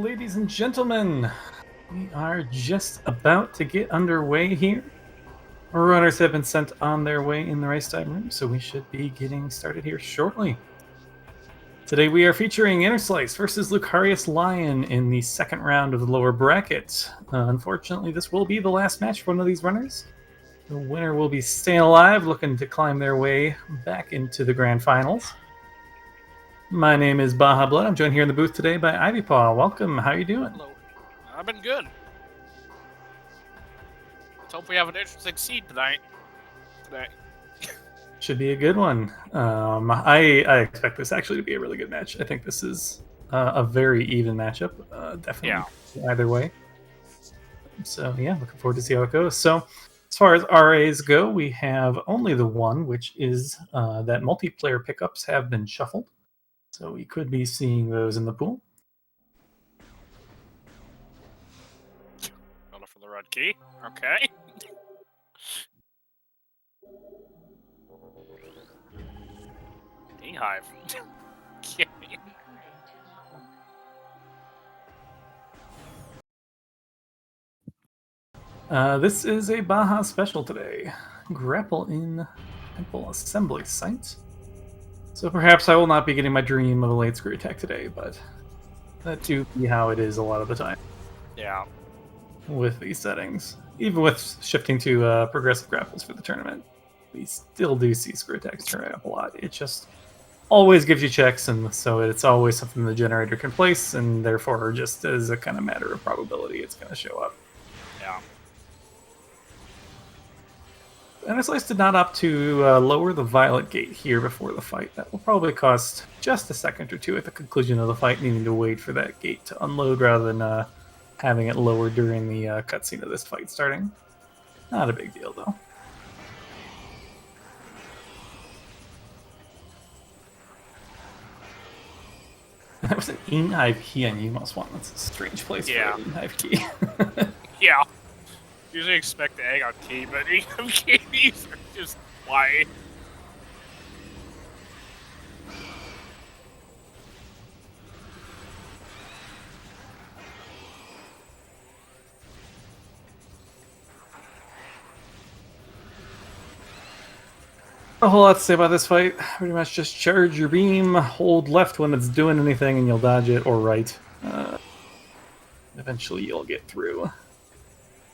ladies and gentlemen. We are just about to get underway here. Our runners have been sent on their way in the race time room, so we should be getting started here shortly. Today we are featuring Interslice versus LucariusLion in the second round of the lower bracket. Unfortunately, this will be the last match for one of these runners. The winner will be staying alive, looking to climb their way back into the grand finals. My name is Baja Blood. I'm joined here in the booth today by Ivy Paw. Welcome. How you doing? Hello. I've been good. Let's hope we have an interesting seed tonight. Should be a good one. I expect this actually to be a really good match. I think this is a very even matchup. Definitely either way. So yeah, looking forward to see how it goes. So as far as RAs go, we have only the one, which is that multiplayer pickups have been shuffled. So we could be seeing those in the pool. Going for the red key. Okay. Beehive. Okay. This is a Baja special today. Grapple in Temple Assembly Site. So perhaps I will not be getting my dream of a late screw attack today, but that do be how it is a lot of the time. Yeah. With these settings. Even with shifting to progressive grapples for the tournament, we still do see screw attacks turn up a lot. It just always gives you checks, and so it's always something the generator can place, and therefore just as a kind of matter of probability, it's going to show up. Yeah. Interslice did not opt to lower the violet gate here before the fight. That will probably cost just a second or two at the conclusion of the fight, needing to wait for that gate to unload rather than having it lowered during the cutscene of this fight starting. Not a big deal, though. That was an in-hive key on you must want. That's a strange place for an in-hive key. Yeah. Usually expect the egg on key, but keys are just why. A whole lot to say about this fight. Pretty much just charge your beam, hold left when it's doing anything, and you'll dodge it, or right. Eventually you'll get through.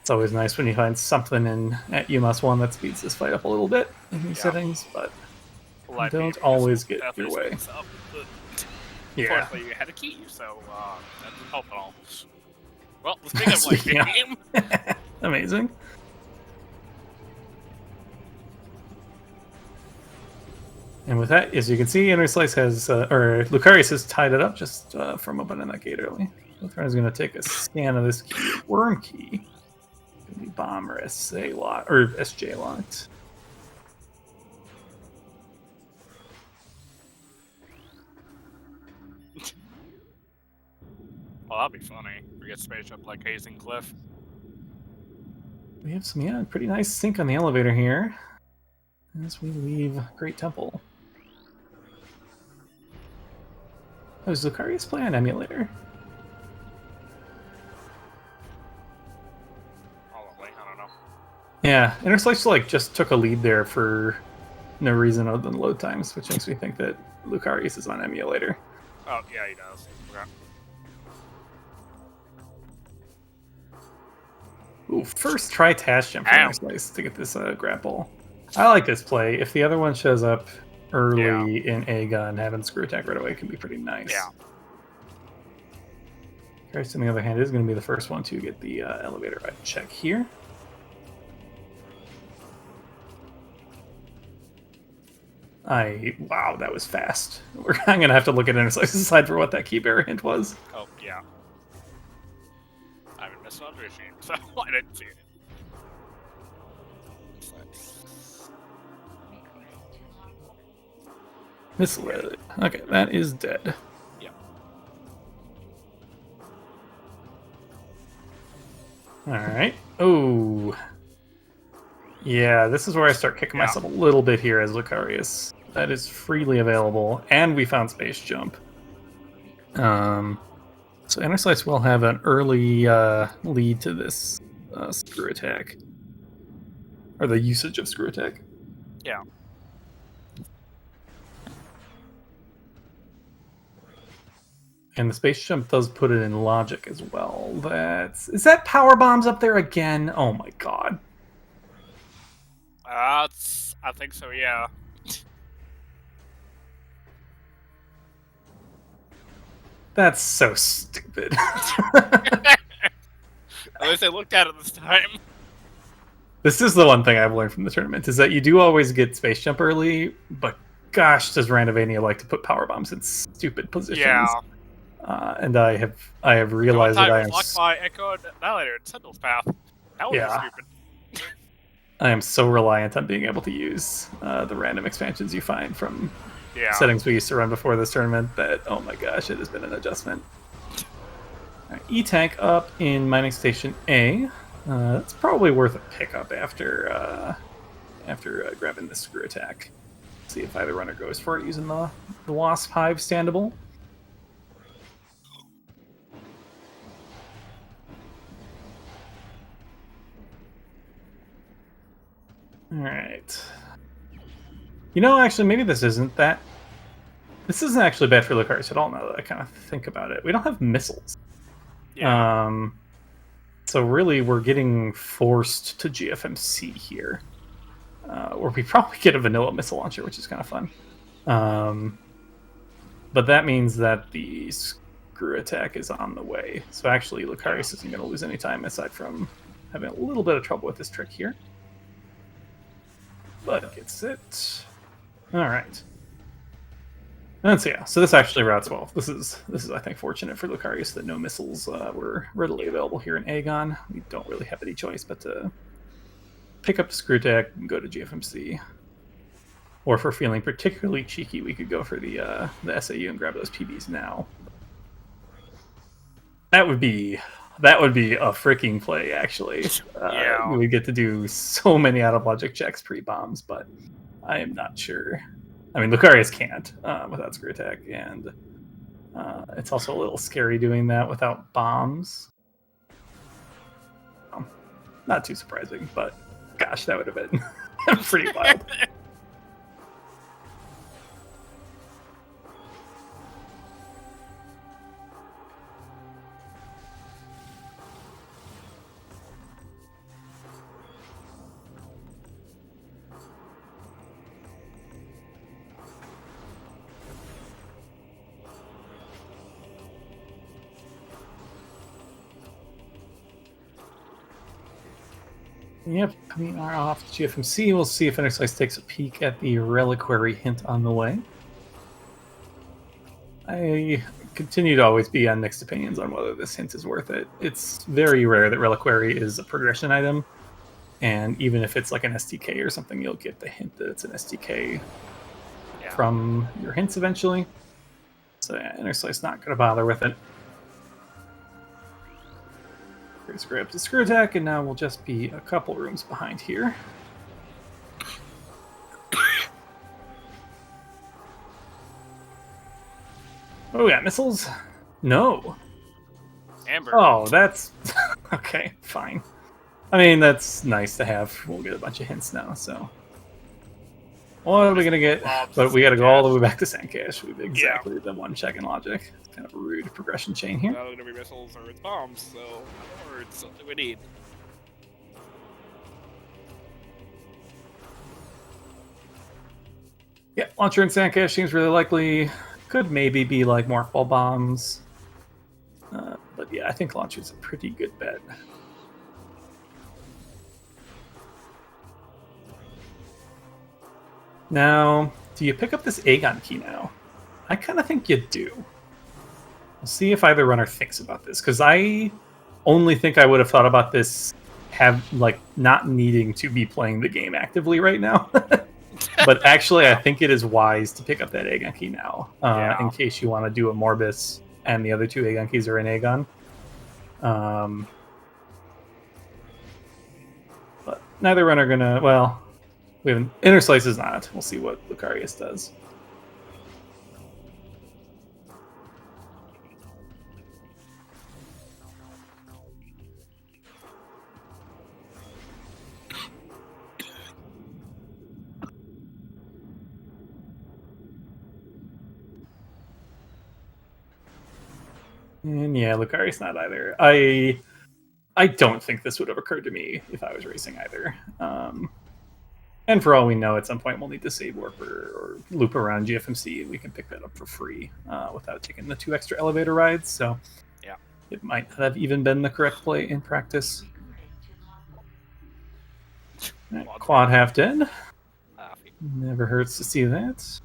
It's always nice when you find something at UMass1 that speeds this fight up a little bit in these settings, but don't always get your way. Unfortunately, you had a key, so that didn't help at all. Well, speaking of light beam... Amazing. And with that, as you can see, Interslice has, or Lucarius has tied it up just from opening that gate early. Luthran is going to take a scan of this key, worm key. Going to be bomb or SA locked, or SJ locked. Well, that'd be funny. We get spaceship like Hazing Cliff. We have some, pretty nice sync on the elevator here as we leave Great Temple. Oh, does Lucarius play on emulator? Probably, I don't know. Yeah, Interslice just took a lead there for no reason other than load times, which makes me think that Lucarius is on emulator. Oh, yeah, he does. Okay. Ooh, first try Tash Jump for Interslice to get this grapple. I like this play. If the other one shows up early in a gun, having screw attack right away can be pretty nice. Yeah. Christ, on the other hand, is going to be the first one to get the elevator check here. Wow, that was fast. I'm going to have to look at Interslice's side for what that key bearer hint was. Oh, yeah. I haven't missed another machine, so I didn't see it. Misled. Okay, that is dead. Yeah. Alright. Oh. Yeah, this is where I start kicking myself a little bit here as Lucarius. That is freely available, and we found Space Jump. So So Interslice will have an early lead to this screw attack. Or the usage of screw attack. Yeah. And the space jump does put it in logic as well. Is that power bombs up there again? Oh my god. I think so, yeah. That's so stupid. At least I looked at it this time. This is the one thing I've learned from the tournament, is that you do always get space jump early, but gosh, does Randomizer like to put power bombs in stupid positions. Yeah. And I have realized that I am... Locked by Echo Annihilator and Sentinel's Path. That would be stupid. I am so reliant on being able to use the random expansions you find from settings we used to run before this tournament that, oh my gosh, it has been an adjustment. Right, E-Tank up in Mining Station A. That's probably worth a pickup after grabbing the screw attack. See if either runner goes for it using the Wasp Hive standable. Alright. You know, actually, maybe this isn't actually bad for Lucarius at all, now that I kind of think about it. We don't have missiles. Yeah. So really, we're getting forced to GFMC here. Or we probably get a vanilla missile launcher, which is kind of fun. But that means that the screw attack is on the way. So actually, Lucarius isn't going to lose any time, aside from having a little bit of trouble with this trick here. But gets it. Alright. And so so this actually routes well. This is I think fortunate for Lucarius that no missiles were readily available here in Aegon. We don't really have any choice but to pick up the screw attack and go to GFMC. Or if we're feeling particularly cheeky, we could go for the SAU and grab those PBs now. That would be a freaking play, actually. We get to do so many out of logic checks pre-bombs, but I am not sure. I mean, Lucarius can't without screw attack, and it's also a little scary doing that without bombs. Not too surprising, but gosh, that would have been pretty wild. Yep, we are off to GFMC. We'll see if Interslice takes a peek at the reliquary hint on the way. I continue to always be on mixed opinions on whether this hint is worth it. It's very rare that reliquary is a progression item, and even if it's like an STK or something, you'll get the hint that it's an STK from your hints eventually. So yeah, Interslice not going to bother with it. Grace grabs the screw attack, and now we'll just be a couple rooms behind here. Oh, we got missiles? No. Amber. Oh, that's... okay, fine. I mean, that's nice to have. We'll get a bunch of hints now, so... What are we going to get? But we got to go all the way back to Sandcash with exactly the one check in logic. It's kind of a rude progression chain here. It's either going to be missiles or it's bombs, so... or it's something we need. Yeah, launcher and Sandcash seems really likely. Could maybe be like Morph Ball bombs. But yeah, I think launcher's a pretty good bet. Now, do you pick up this Aegon key now? I kind of think you do. We'll see if either runner thinks about this, because I only think I would have thought about this not needing to be playing the game actively right now. But actually, I think it is wise to pick up that Aegon key now, in case you want to do a Morbus and the other two Aegon keys are in Aegon. But neither runner gonna... Well, we haven't... Interslice is not. We'll see what Lucarius does. And yeah, Lucarius not either. I don't think this would have occurred to me if I was racing either. And for all we know, at some point we'll need to save warp or loop around GFMC, and we can pick that up for free without taking the 2 extra elevator rides. So Yeah. it might not have even been the correct play in practice. Right, quad half dead. Never hurts to see that.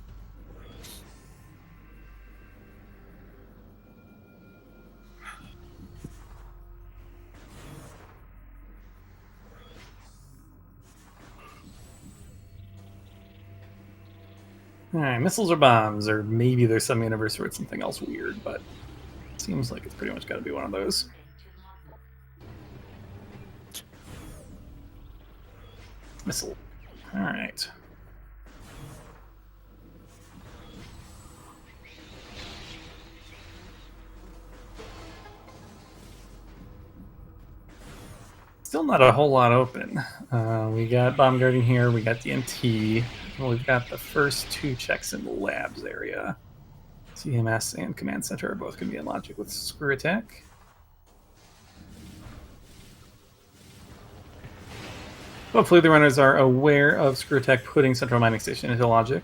Alright, missiles or bombs, or maybe there's some universe where it's something else weird, but it seems like it's pretty much got to be one of those. Missile. Alright. Still not a whole lot open. We got Bomb Guardian here, we got DMT. We've got the first 2 checks in the labs area. CMS and Command Center are both going to be in logic with Screw Attack. Hopefully the runners are aware of Screw Attack putting Central Mining Station into logic.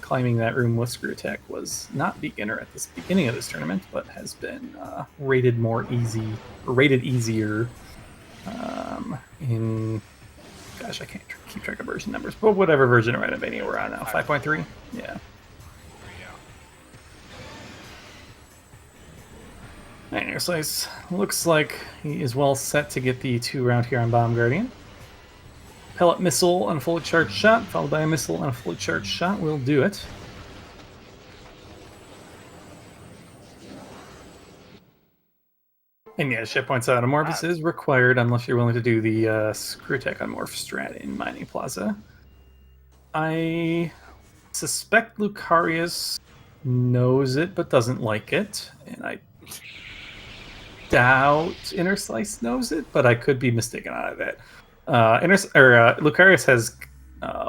Climbing that room with Screw Attack was not beginner at the beginning of this tournament, but has been rated easier in... Gosh, I can't keep track of version numbers, but whatever version of Randomizer we're on now. 5.3? Yeah. Interslice looks like he is well set to get the 2 round here on Bomb Guardian. Pellet missile and a fully charged shot, followed by a missile and a fully charged shot will do it. And yeah, Ship points out Amorphous is required unless you're willing to do the Screw Attack on Morph strat in Mining Plaza. I suspect Lucarius knows it but doesn't like it, and I doubt Interslice knows it, but I could be mistaken out of that. Lucarius has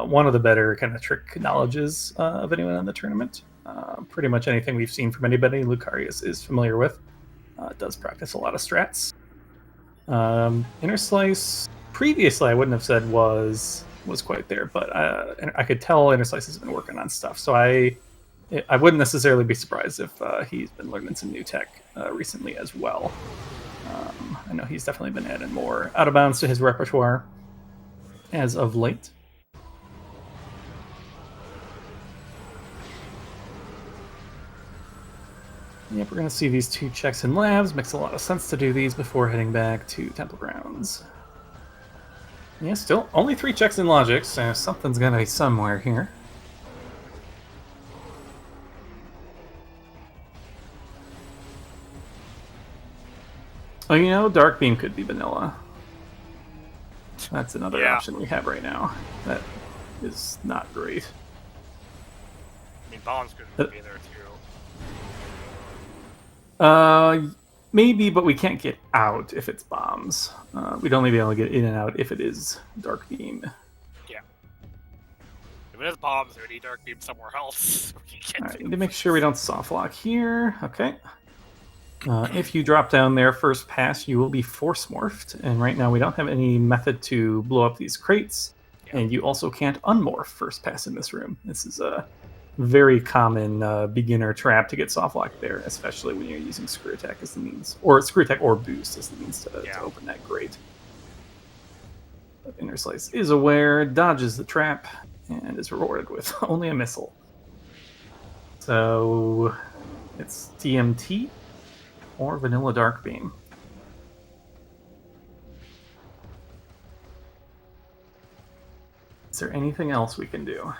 one of the better kind of trick knowledges of anyone in the tournament. Pretty much anything we've seen from anybody, Lucarius is familiar with. Does practice a lot of strats. Interslice, previously I wouldn't have said was quite there, but I could tell Interslice has been working on stuff. So I wouldn't necessarily be surprised if he's been learning some new tech recently as well. I know he's definitely been adding more out of bounds to his repertoire as of late. Yep, we're going to see these 2 checks in labs. Makes a lot of sense to do these before heading back to Temple Grounds. Yeah, still only 3 checks in logic, so something's going to be somewhere here. Oh, you know, Dark Beam could be vanilla. That's another option we have right now. That is not great. I mean, bombs could be there too. Maybe, but we can't get out if it's bombs. We'd only be able to get in and out if it is Dark Beam. Yeah. If it is bombs, we need Dark Beam somewhere else. Alright, need to make sure we don't soft lock here. Okay. If you drop down there first pass, you will be force morphed, and right now we don't have any method to blow up these crates, and you also can't unmorph first pass in this room. This is a very common beginner trap to get soft locked there, especially when you're using Screw Attack as the means, or Screw Attack or Boost as the means to open that crate. But Interslice is aware, dodges the trap, and is rewarded with only a missile. So it's DMT or Vanilla Dark Beam. Is there anything else we can do?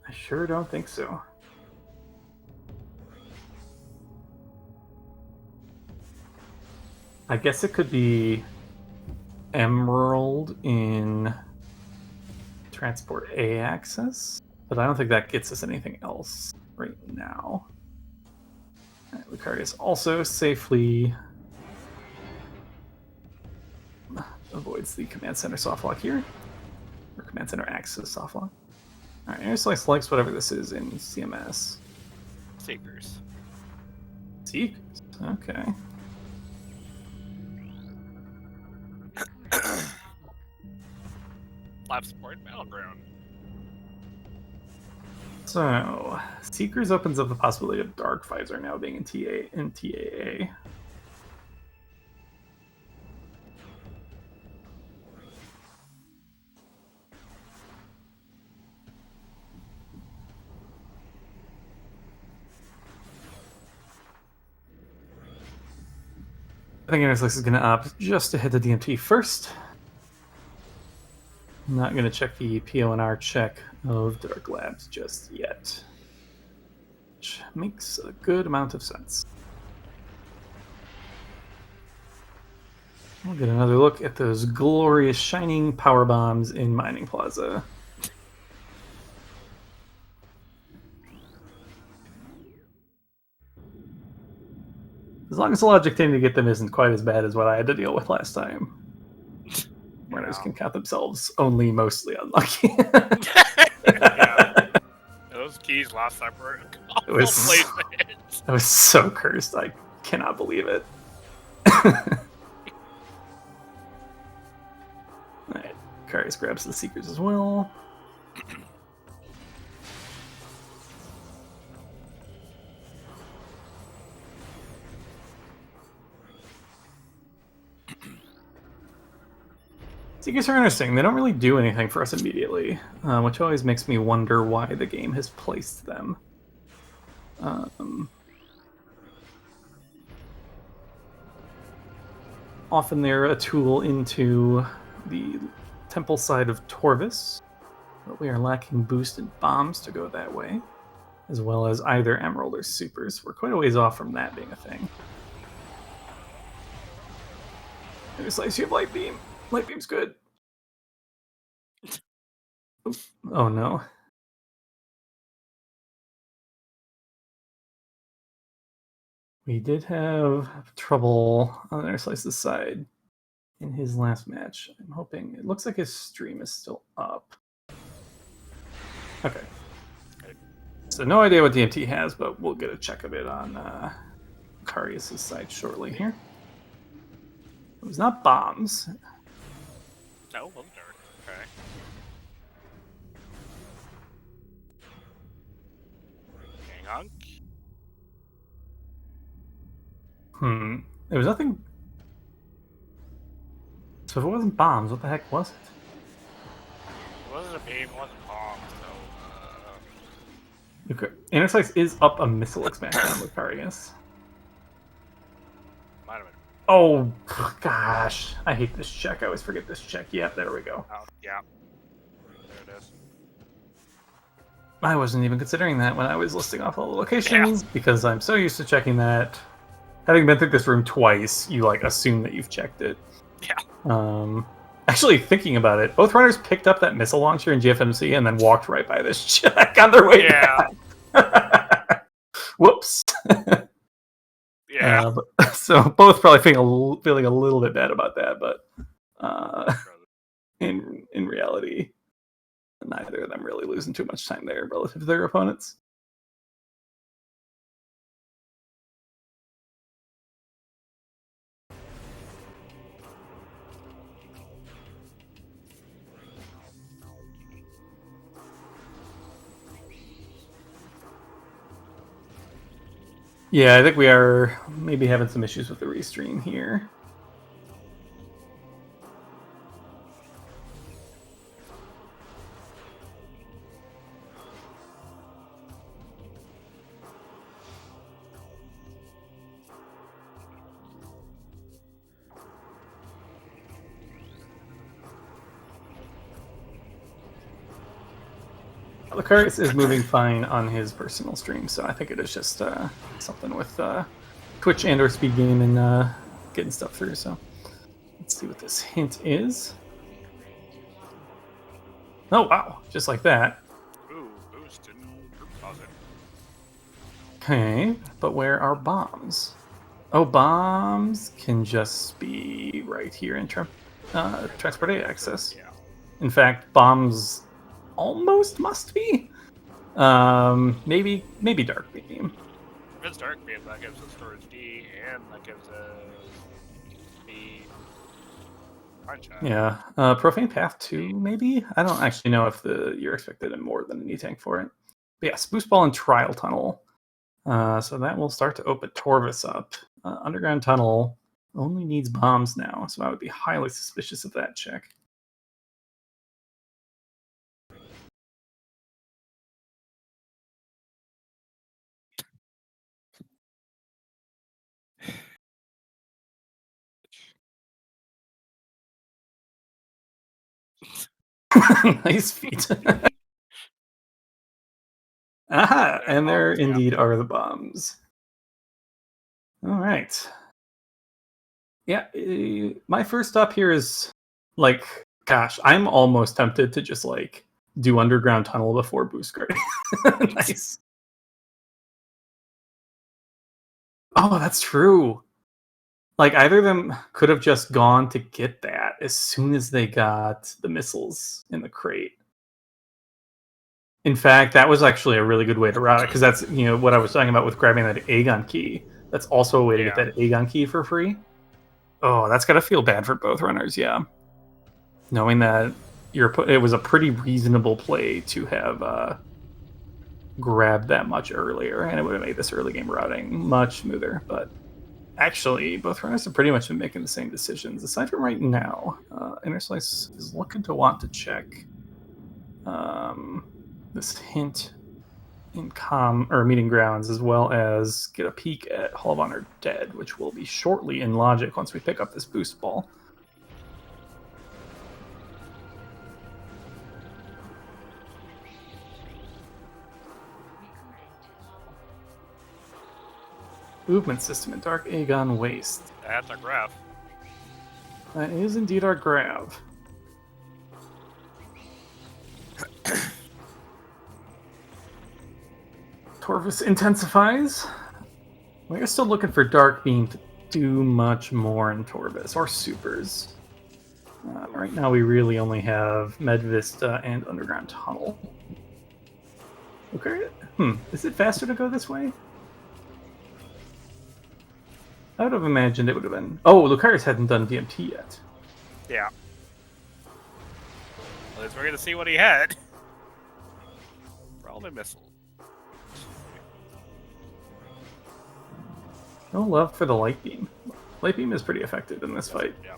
I sure don't think so. I guess it could be Emerald in Transport A access, but I don't think that gets us anything else right now. Right, Lucarius also safely avoids the Command Center softlock here, or Command Center access softlock. Alright, Interslice likes whatever this is in CMS. Seekers. Seekers. Okay. Lab support battleground. So, Seekers opens up the possibility of Dark Visor now being in TAA. I think Interslice is going to opt just to hit the DMT first. I'm not going to check the PONR check of Dark Labs just yet. Which makes a good amount of sense. We'll get another look at those glorious shining power bombs in Mining Plaza. As long as the logic taking to get them isn't quite as bad as what I had to deal with last time. Runners can count themselves only mostly unlucky. Yeah. Those keys last time were awful placement. I was so cursed. I cannot believe it. Alright, Lucarius grabs the Seekers as well. Seekers are interesting. They don't really do anything for us immediately, which always makes me wonder why the game has placed them. Often they're a tool into the temple side of Torvis, but we are lacking boosted bombs to go that way, as well as either Emerald or Supers. We're quite a ways off from that being a thing. Interslice, you have Light Beam. Light Beam's good. Oh no. We did have trouble on Interslice's side in his last match. I'm hoping... It looks like his stream is still up. Okay. So no idea what DMT has, but we'll get a check of it on Lucarius' side shortly here. It was not bombs. No, it wasn't dark. Okay. Hang on. There was nothing... So if it wasn't bombs, what the heck was it? It wasn't a beam, it wasn't bombs, so... Okay. Interslice is up a missile expansion on Lucarius. Might have been. Oh, gosh. I hate this check. I always forget this check. Yeah, there we go. Oh, yeah. There it is. I wasn't even considering that when I was listing off all the locations, because I'm so used to checking that. Having been through this room twice, you, like, assume that you've checked it. Yeah. Actually, thinking about it, both runners picked up that missile launcher in GFMC and then walked right by this check on their way back. Whoops. Yeah. So both probably feeling a little bit bad about that, but in reality, neither of them really losing too much time there relative to their opponents. Yeah, I think we are maybe having some issues with the restream here. Lucarius is moving fine on his personal stream, so I think it is just something with Twitch and or SpeedGaming and getting stuff through. So let's see what this hint is. Oh wow, just like that. Ooh, boost in group closet. Okay, but where are bombs? Oh, bombs can just be right here in transport A access. Yeah. In fact, bombs almost must be. Maybe dark beam. If it's dark beam, that gives us storage D, and that gives us the punch out. Yeah, Profane Path 2, maybe? I don't actually know if you're expected in more than an E-Tank for it. But yes, Boost Ball and Trial Tunnel. So that will start to open Torvis up. Underground Tunnel only needs bombs now, so I would be highly suspicious of that check. Nice feat. Aha! There are And there bombs, yeah. indeed are the bombs. All right. Yeah, my first stop here is like, gosh, I'm almost tempted to just like do underground tunnel before boost guard. Nice. Oh, that's true. Like either of them could have just gone to get that as soon as they got the missiles in the crate. In fact, that was actually a really good way to route it because that's what I was talking about with grabbing that Aegon key. That's also a way to get that Aegon key for free. Oh, that's gotta feel bad for both runners, yeah. Knowing that it was a pretty reasonable play to have grabbed that much earlier, and it would have made this early game routing much smoother. But actually, both runners have pretty much been making the same decisions. Aside from right now, Interslice is looking to want to check this hint in meeting grounds, as well as get a peek at Hall of Honor Dead, which will be shortly in logic once we pick up this boost ball. Movement system in Dark Aegon Waste. That's a graph. That is indeed our grav. Torvis intensifies. We're still looking for Dark Beam to do much more in Torvis, or supers. Right now we really only have Med Vista and Underground Tunnel. Okay. Is it faster to go this way? I would have imagined it would have been... Oh, Lucarius hadn't done DMT yet. Yeah. At least we're going to see what he had. Probably missile. No love for the Light Beam. Light Beam is pretty effective in this fight. Yeah.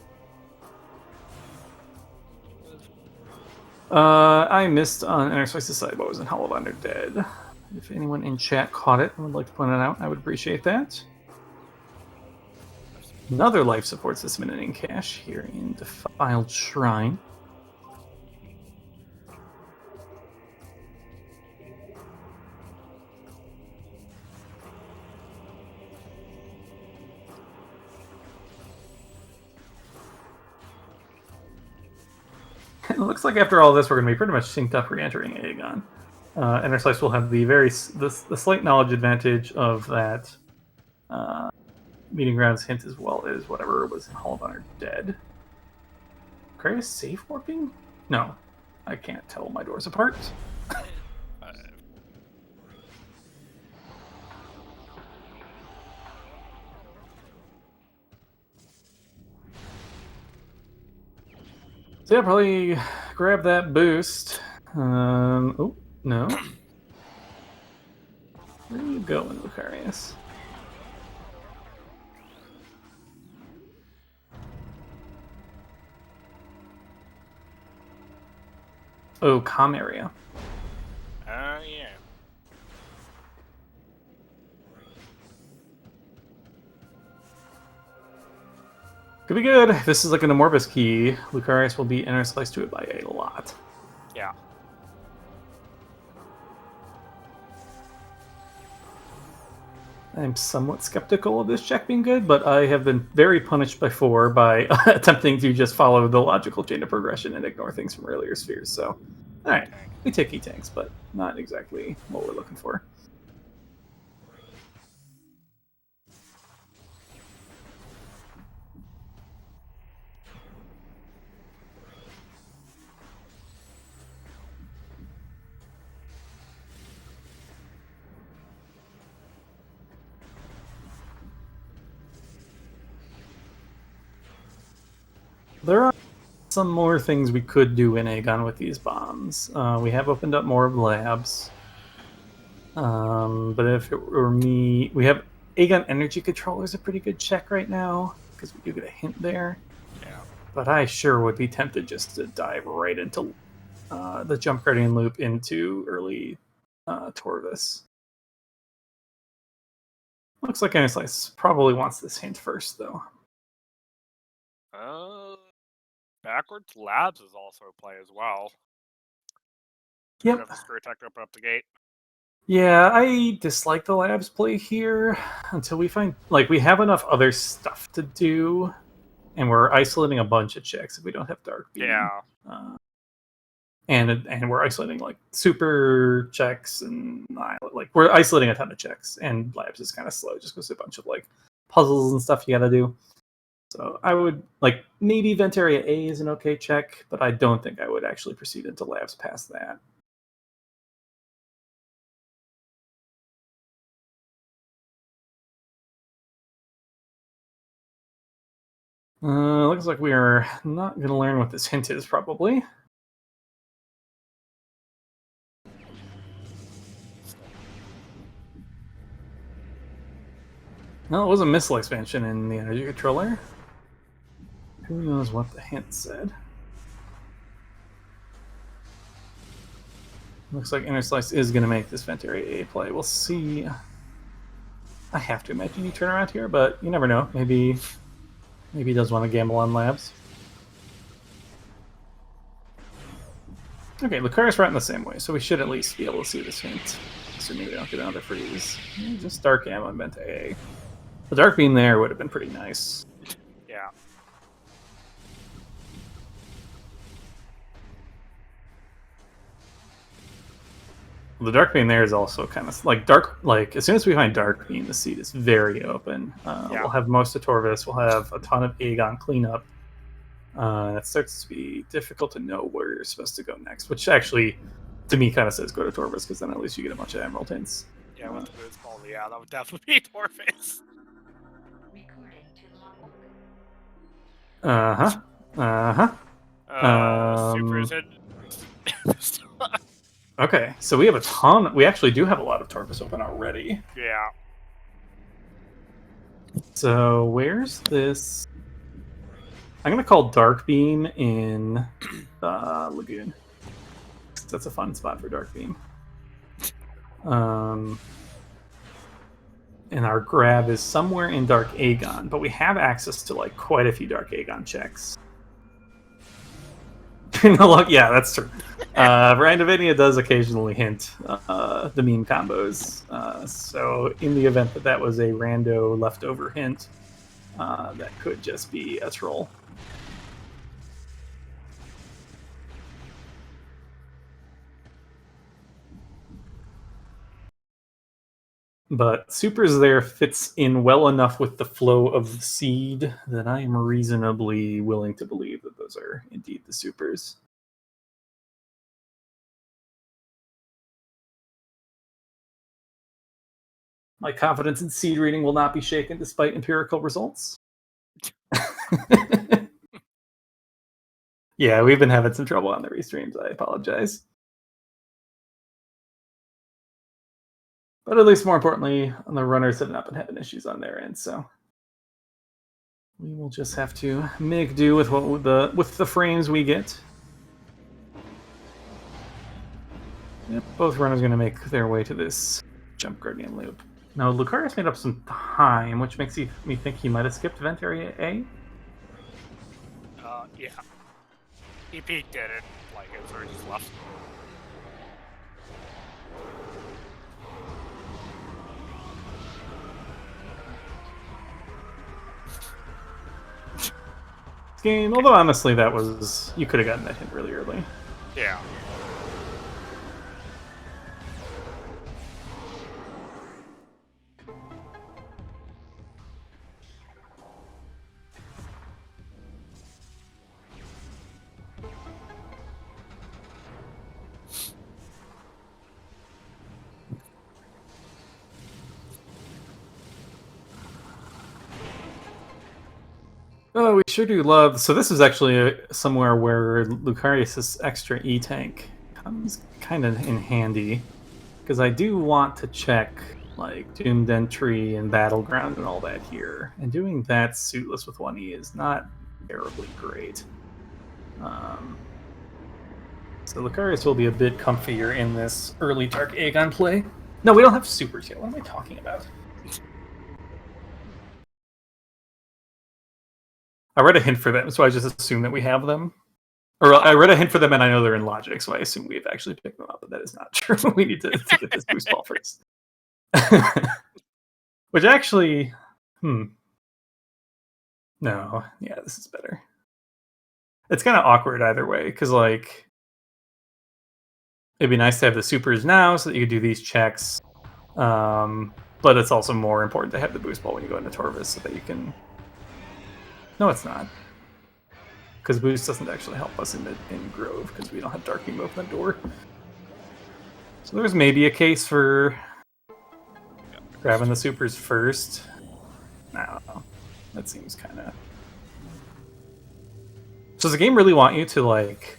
I missed on Interslice's side what was in Hall of Honor Dead. If anyone in chat caught it and would like to point it out, I would appreciate that. Another life support system in cache here in Defiled Shrine. It looks like after all this, we're going to be pretty much synced up re-entering Aegon. Interslice will have the slight knowledge advantage of that meeting grounds hint, as well as whatever was in Hall of Honor Dead. Lucarius safe warping? No, I can't tell my doors apart. So yeah, probably grab that boost. Oh, no. Where are you going, Lucarius? Oh, comm area. Yeah. Could be good. If this is like an Amorbus key, Lucarius will be Intersliced to it by a lot. Yeah. I'm somewhat skeptical of this check being good, but I have been very punished before by attempting to just follow the logical chain of progression and ignore things from earlier spheres. So, alright, we take E-Tanks, but not exactly what we're looking for. There are some more things we could do in Aegon with these bombs. We have opened up more of the labs. But if it were me, we have Aegon Energy Controller is a pretty good check right now because we do get a hint there. Yeah. But I sure would be tempted just to dive right into the Jump Guardian loop into early Torvis. Looks like Interslice probably wants this hint first, though. Backwards Labs is also a play as well. Yep. Got the screw attack to open up the gate. Yeah, I dislike the labs play here until we find we have enough other stuff to do, and we're isolating a bunch of checks if we don't have Dark Beam. Yeah. And we're isolating like super checks and we're isolating a ton of checks, and labs is kind of slow just because a bunch of like puzzles and stuff you got to do. So I would maybe Vent Area A is an okay check, but I don't think I would actually proceed into labs past that. Looks like we are not going to learn what this hint is, probably. No, it was a missile expansion in the energy controller. Who knows what the hint said? Looks like Interslice is going to make this Vent Area A play. We'll see. I have to imagine you turn around here, but you never know. Maybe he does want to gamble on labs. Okay, Lucarius ran the same way, so we should at least be able to see this hint. Assuming we don't get another freeze. Just Dark Ammo and Vent A. The Dark Beam there would have been pretty nice. Yeah. The Dark Beam there is also kind of like as soon as we find Dark Beam, the seat is very open. We'll have most of Torvis. We'll have a ton of Aegon cleanup. It starts to be difficult to know where you're supposed to go next, which actually, to me, kind of says go to Torvis, because then at least you get a bunch of Emerald hints. Yeah, with the boost ball, yeah, that would definitely be Torvis. Super hit. Okay, so we have a ton. We actually do have a lot of Torvis open already. Yeah. So where's this? I'm gonna call Dark Beam in Lagoon. That's a fun spot for Dark Beam. And our grab is somewhere in Dark Aegon, but we have access to quite a few Dark Aegon checks. No luck. Yeah, that's true. Randomizer does occasionally hint the meme combos. So in the event that was a rando leftover hint, that could just be a troll. But Supers there fits in well enough with the flow of the seed that I am reasonably willing to believe that those are indeed the Supers. My confidence in seed reading will not be shaken despite empirical results. Yeah, we've been having some trouble on the restreams. I apologize. But at least more importantly, the runners have not been having issues on their end, so we will just have to make do with with the frames we get. Yep, both runners are going to make their way to this Jump Guardian loop. Now, Lucarius made up some time, which makes me think he might have skipped Vent Area A. Yeah. He peeked at it, it was already just left. Game, although honestly, you could have gotten that hint really early. Yeah. Oh, we sure do love. So this is actually somewhere where Lucarius' extra E-tank comes kind of in handy, because I do want to check like Doomed Entry and Battleground and all that here, and doing that suitless with 1E is not terribly great. So Lucarius will be a bit comfier in this early Dark Aegon play. No, we don't have supers yet. What am I talking about? I read a hint for them, so I just assume that we have them. Or I read a hint for them, and I know they're in Logic, so I assume we've actually picked them up, but that is not true. We need to get this boost ball first. Which actually, no, yeah, this is better. It's kind of awkward either way, because like, it'd be nice to have the supers now so that you could do these checks, but it's also more important to have the boost ball when you go into Torvis so that you can. No, it's not. Because boost doesn't actually help us in Grove because we don't have Dark Beam open the door. So there's maybe a case for grabbing the supers first. I don't know. That seems kind of. So does the game really want you to like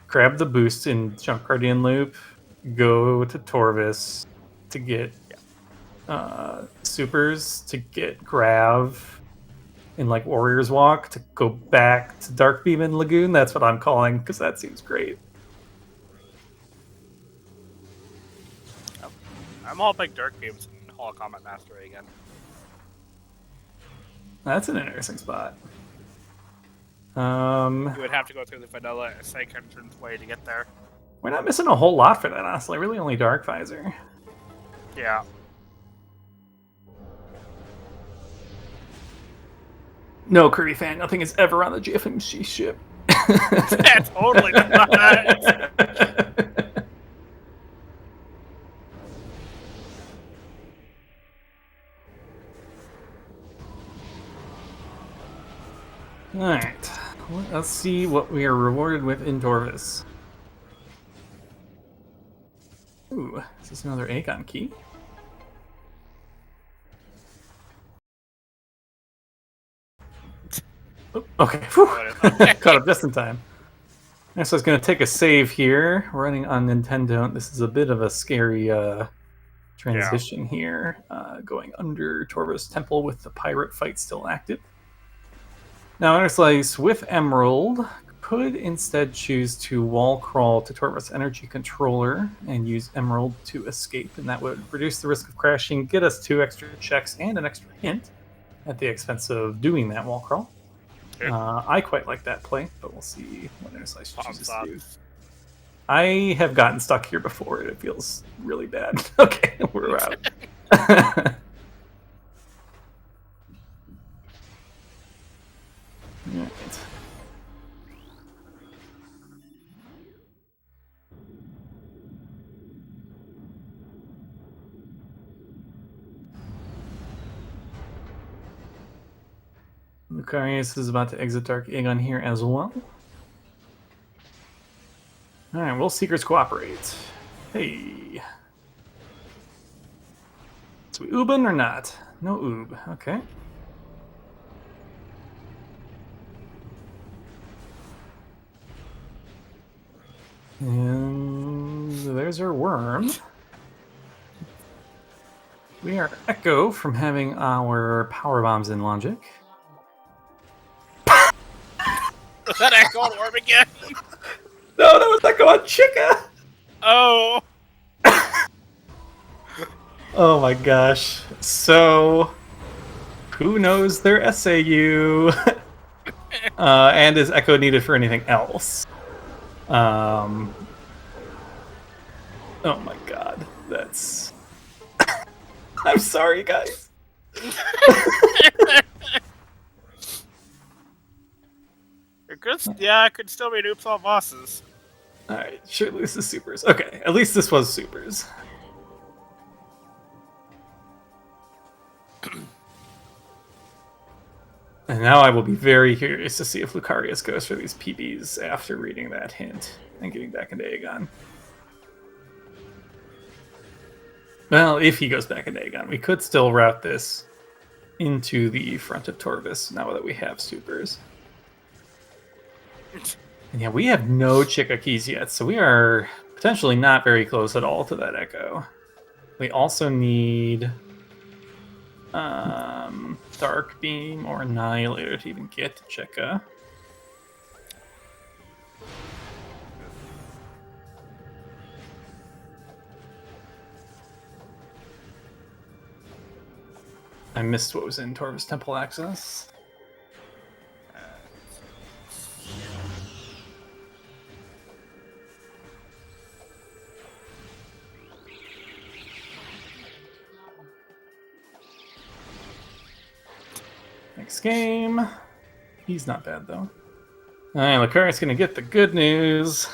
grab the boost in Jump Guardian Loop, go to Torvis to get supers, to get Grav in like Warrior's Walk, to go back to Dark Beam and Lagoon? That's what I'm calling, because that seems great. I'm all big Dark Beams and Hall Combat Mastery again. That's an interesting spot. You would have to go through the vanilla Psych entrance way to get there. We're not missing a whole lot for that, honestly. Really only Dark Visor. Yeah. No, Kirby fan, nothing is ever on the GFMC ship. Yeah, totally not. Alright, let's see what we are rewarded with in Dorvis. Ooh, is this another Aegon key? Oh, okay, caught up just in time. So I was going to take a save here, running on Nintendo. This is a bit of a scary transition here, going under Torvos Temple with the pirate fight still active. Now, Interslice with Emerald could instead choose to wall crawl to Torvos Energy Controller and use Emerald to escape, and that would reduce the risk of crashing, get us 2 extra checks and an extra hint at the expense of doing that wall crawl. I quite like that play, but we'll see what Interslice chooses to do. I have gotten stuck here before, and it feels really bad. Okay, we're out. Right. Lucarius is about to exit Dark Aegon here as well. Alright, will Seekers cooperate? Hey. So we Uben or not? No Ub. Okay. And there's our worm. We are Echo from having our power bombs in Logic. Was that Echo on Worm again? No, that was Echo on Chica! Oh! Oh my gosh. So, who knows their SAU? And is Echo needed for anything else? Oh my god. That's... I'm sorry, guys. Yeah, it could still be Oops All Bosses. Alright, sure, this is supers. Okay, at least this was supers. And now I will be very curious to see if Lucarius goes for these PBs after reading that hint and getting back into Aegon. Well, if he goes back into Aegon, we could still route this into the front of Torvis now that we have supers. And yeah, we have no Chica keys yet, so we are potentially not very close at all to that Echo. We also need Dark Beam or Annihilator to even get to Chica. I missed what was in Torvis Temple Access. Next game. He's not bad, though. Alright, Lucarius gonna get the good news.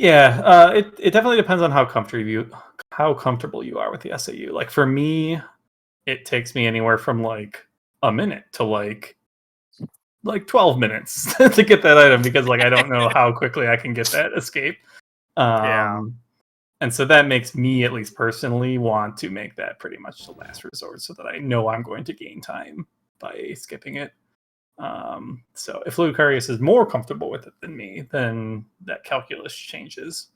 Yeah, it definitely depends on how comfortable you are with the SAU. Like for me, it takes me anywhere from like a minute to like 12 minutes to get that item because like I don't know how quickly I can get that escape. And so that makes me, at least personally, want to make that pretty much the last resort so that I know I'm going to gain time by skipping it. So if Lucarius is more comfortable with it than me, then that calculus changes.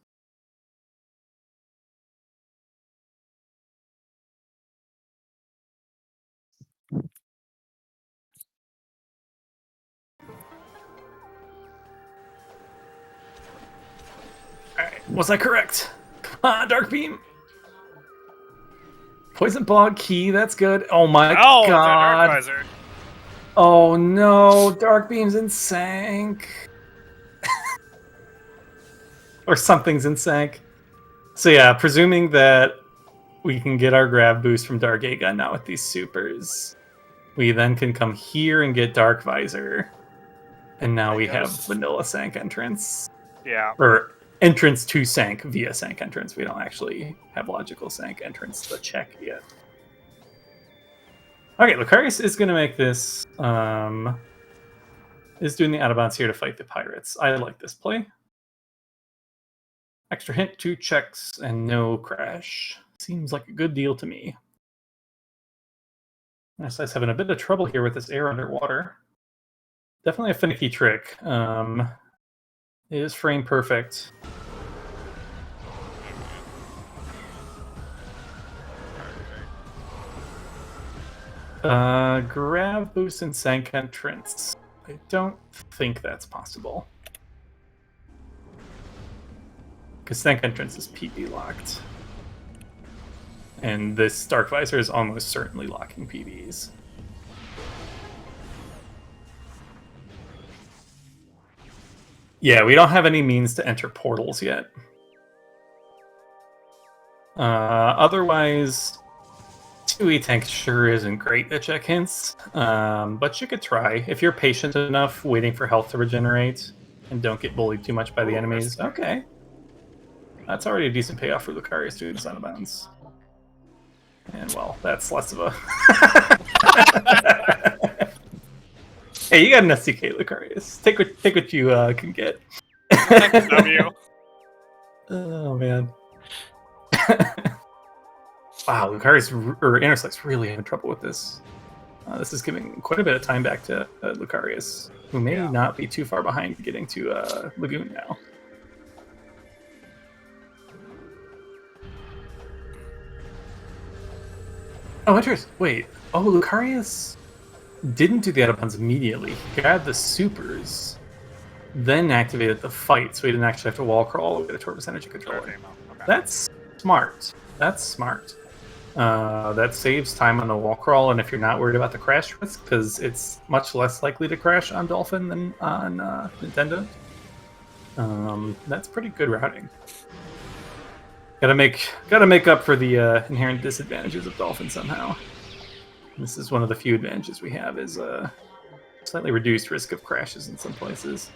Alright, was I correct? Come on, Dark Beam! Poison Bog Key, that's good. Oh my god! Randomizer. Oh no, Dark Beam's in Sank. Or something's in Sank. So yeah, presuming that we can get our grab boost from Dark Aegon now with these supers, we then can come here and get Dark Visor. And now we have vanilla Sank entrance. Yeah. Or entrance to Sank via Sank entrance. We don't actually have logical Sank entrance to check yet. Okay, Lucarius is going to make this. Is doing the out of bounds here to fight the pirates. I like this play. Extra hint, 2 checks, and no crash. Seems like a good deal to me. Interslice having a bit of trouble here with this air underwater. Definitely a finicky trick. It is frame perfect. Grab boost and Sank entrance. I don't think that's possible. Because Sank entrance is PB locked. And this Dark Visor is almost certainly locking PBs. Yeah, we don't have any means to enter portals yet. Otherwise, 2E tank sure isn't great at check hints, but you could try. If you're patient enough waiting for health to regenerate and don't get bullied too much by the enemies, okay. That's already a decent payoff for Lucarius doing this out of bounds. And well, that's less of a... Hey, you got an SDK, Lucarius. Take what you can get. W. Oh, man. Wow, Lucarius or Interslice really having trouble with this. This is giving quite a bit of time back to Lucarius, who may not be too far behind getting to Lagoon now. Oh, interesting. Wait. Oh, Lucarius didn't do the out-of-bounds immediately. He grabbed the supers, then activated the fight, so he didn't actually have to wall crawl all the way to Torvis Energy Controller. Okay. That's smart. That's smart. That saves time on the wall crawl, and if you're not worried about the crash risk, because it's much less likely to crash on Dolphin than on Nintendo, that's pretty good routing. Gotta make up for the inherent disadvantages of Dolphin somehow. This is one of the few advantages we have, is a slightly reduced risk of crashes in some places.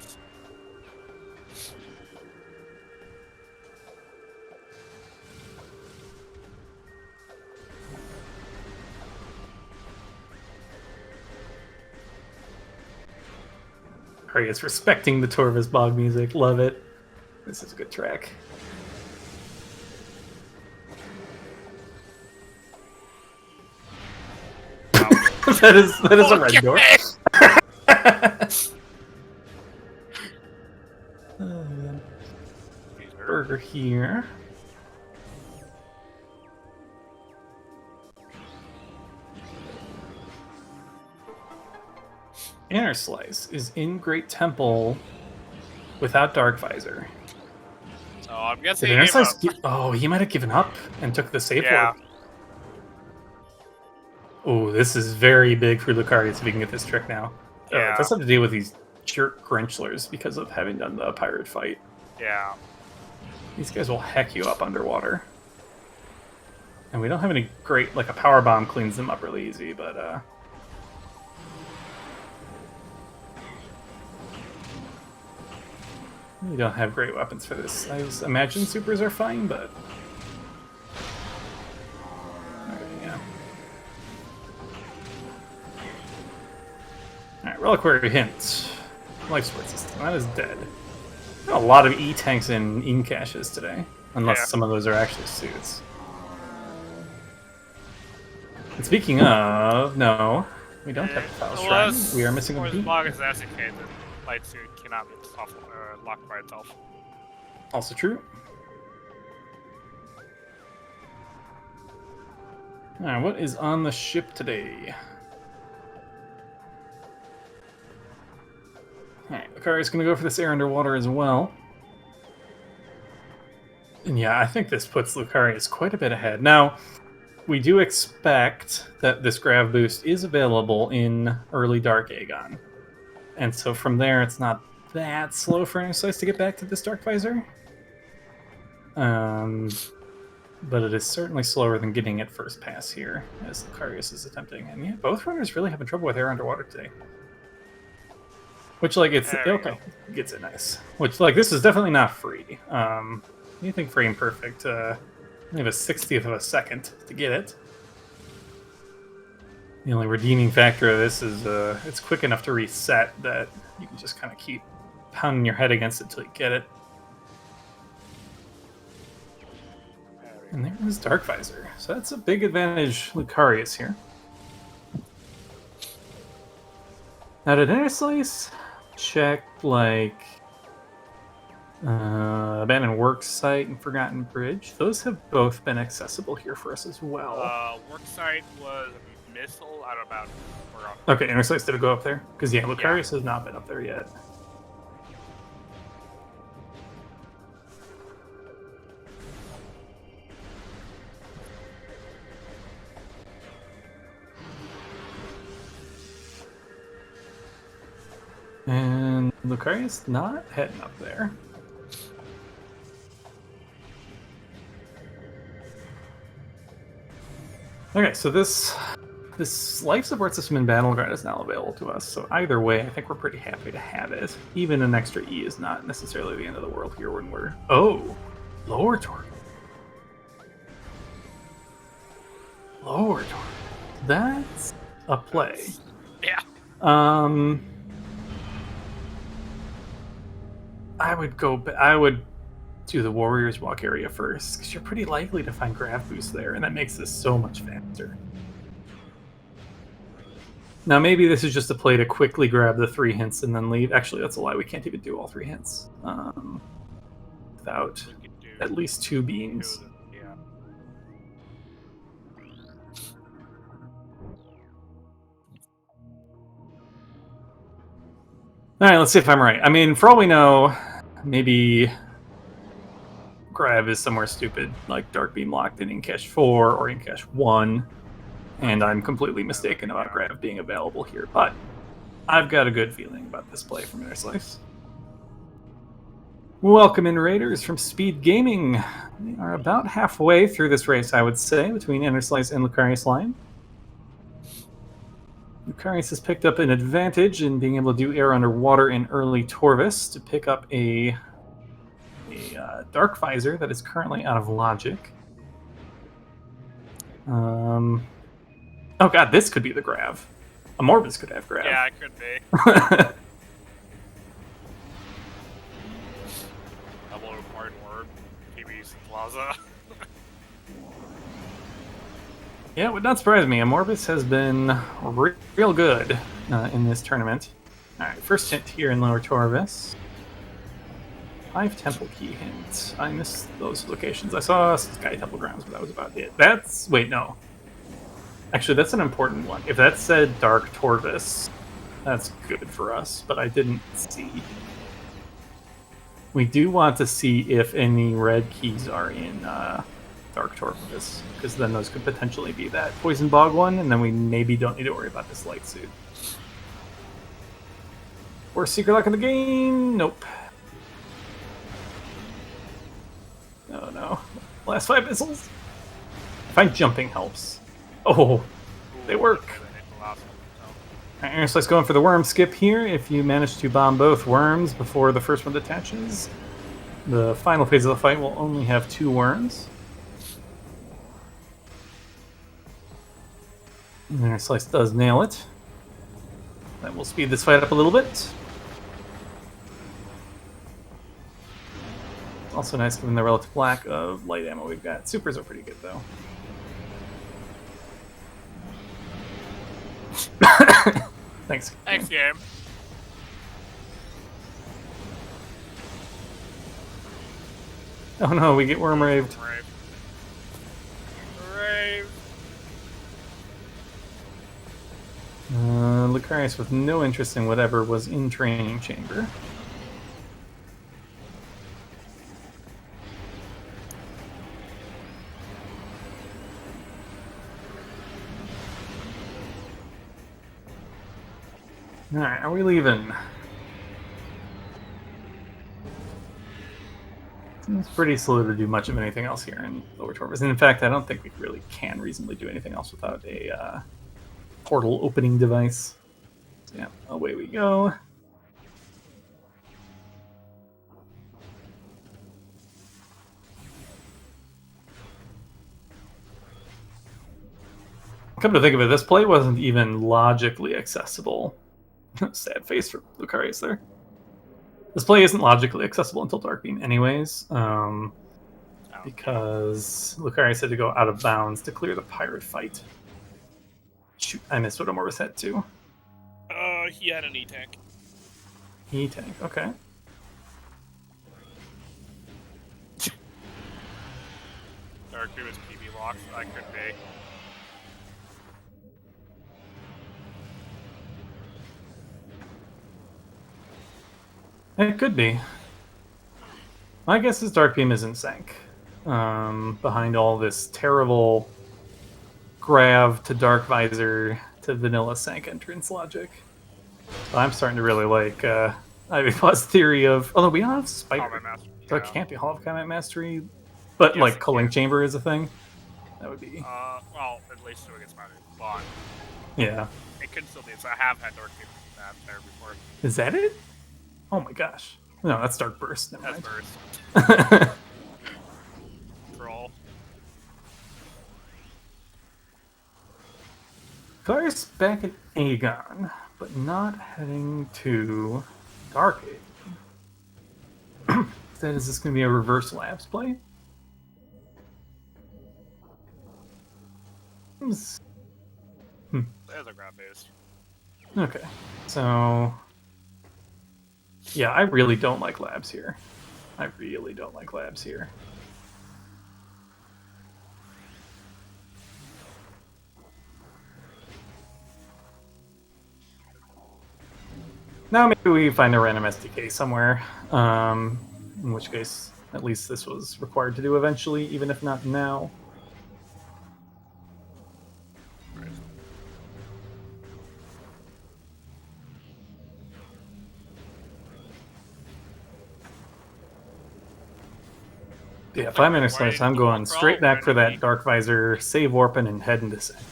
Lucarius respecting the Torvis bog music. Love it. This is a good track. that is a red door. Burger here. Interslice is in Great Temple without Dark Visor. So I'm guessing Did Interslice oh, he might have given up and took the safe yeah. word. Oh, this is very big for Lucarius if he can get this trick now. Yeah. It does have to deal with these jerk Grinchlers because of having done the pirate fight. Yeah. These guys will heck you up underwater. And we don't have any great, like a power bomb cleans them up really easy, but we don't have great weapons for this. I imagine supers are fine, but yeah. Alright, Reliquary Hint. Life support system. That is dead. A lot of E-tanks and in-caches today. Unless some of those are actually suits. And speaking of, no, we don't have a Foul Shrine. We are missing a beam. As long as that's the case, the light suit cannot be locked by itself. Also true. Alright, what is on the ship today? Alright, Lucarius going to go for this air underwater as well. And yeah, I think this puts Lucarius quite a bit ahead. Now, we do expect that this grav boost is available in early Dark Aegon. And so from there, it's not that slow for Interslice to get back to this Dark Visor. But it is certainly slower than getting it first pass here, as Lucarius is attempting. And yeah, both runners really having trouble with air underwater today. Which, like, it's okay. Gets it nice. Which, like, this is definitely not free. Anything free and perfect, we have a 60th of a second to get it. The only redeeming factor of this is it's quick enough to reset that you can just kind of keep pounding your head against it till you get it. And there is Dark Visor. So that's a big advantage Lucarius here. Now, did Interslice check, like, Abandoned Works Site and Forgotten Bridge? Those have both been accessible here for us as well. Work Site was a missile out of about... Okay, Interslice, did it go up there? Because, yeah, Lucarius has not been up there yet. And Lucarius not heading up there. Okay, so this life support system in Battleground is now available to us. So either way, I think we're pretty happy to have it. Even an extra E is not necessarily the end of the world here when we're... Oh! Lower torque. Lower torque. That's a play. Yeah. I would do the Warrior's Walk area first, because you're pretty likely to find grav boost there, and that makes this so much faster. Now, maybe this is just a play to quickly grab the 3 hints and then leave. Actually, that's a lie. We can't even do all 3 hints without at least 2 beams. Yeah. All right, let's see if I'm right. I mean, for all we know, maybe Grav is somewhere stupid, like Dark Beam locked in Cache 4 or in Cache 1, and I'm completely mistaken about Grav being available here, but I've got a good feeling about this play from Interslice. Welcome in, Raiders, from SpeedGaming. We are about halfway through this race, I would say, between Interslice and LucariusLion. Lucarius has picked up an advantage in being able to do air underwater in early Torvis to pick up a Dark Visor that is currently out of logic. Oh god, this could be the Grav. Amorbus could have Grav. Yeah, it could be. below Martin Ward, TV's Plaza. Yeah, it would not surprise me. Amorbis has been real good in this tournament. Alright, first hint here in Lower Torvis. 5 Temple Key hints. I missed those locations. I saw Sky Temple Grounds, but that was about it. That's... Wait, no. Actually, that's an important one. If that said Dark Torvis, that's good for us, but I didn't see. We do want to see if any red keys are in Dark Torvis, because then those could potentially be that Poison Bog one, and then we maybe don't need to worry about this Light Suit. Worst Secret Lock in the game? Nope. Oh no. Last 5 missiles? I find jumping helps. Oh, they work. Interslice going for the worm skip here. If you manage to bomb both worms before the first one detaches, the final phase of the fight will only have 2 worms. Interslice does nail it. That will speed this fight up a little bit. Also nice given the relative lack of light ammo we've got. Supers are pretty good though. Thanks. Thanks, game. Oh no, we get worm raved. Rave. Lucarius with no interest in whatever was in training chamber. Alright, are we leaving? It's pretty slow to do much of anything else here in Lower Torvis. And in fact, I don't think we really can reasonably do anything else without a portal opening device. So yeah, away we go. Come to think of it, this play wasn't even logically accessible. Sad face for Lucarius there. This play isn't logically accessible until Dark Beam anyways, because Lucarius had to go out of bounds to clear the pirate fight. Shoot, I missed what Amorbis had too. He had an E-tank. E-tank, okay. Dark Beam is PB locked, so that could be. It could be. My guess is Dark Beam isn't sank. Behind all this terrible Grav to Dark Visor to vanilla sank entrance logic. So I'm starting to really like Ivy Paw's theory of... Although we don't have Spider, so it can't be Hall of Combat Mastery, but yes, like Culling Chamber is a thing. That would be... well, at least doing its matter. But yeah. It could still be, so I have had Dark Beam there before. Is that it? Oh my gosh. No, that's Dark Burst. Never That's mind. Burst. Troll. Clarius back at Aegon, but not heading to Dark Aegon. Instead, is this going to be a reverse labs play? There's a grab base. Okay, so... yeah, I really don't like labs here. I really don't like labs here. Now maybe we find a random SDK somewhere, in which case at least this was required to do eventually, even if not now. Yeah, if I'm Interslice, I'm going straight back for that Dark Visor, save Warpin, and head into Descent.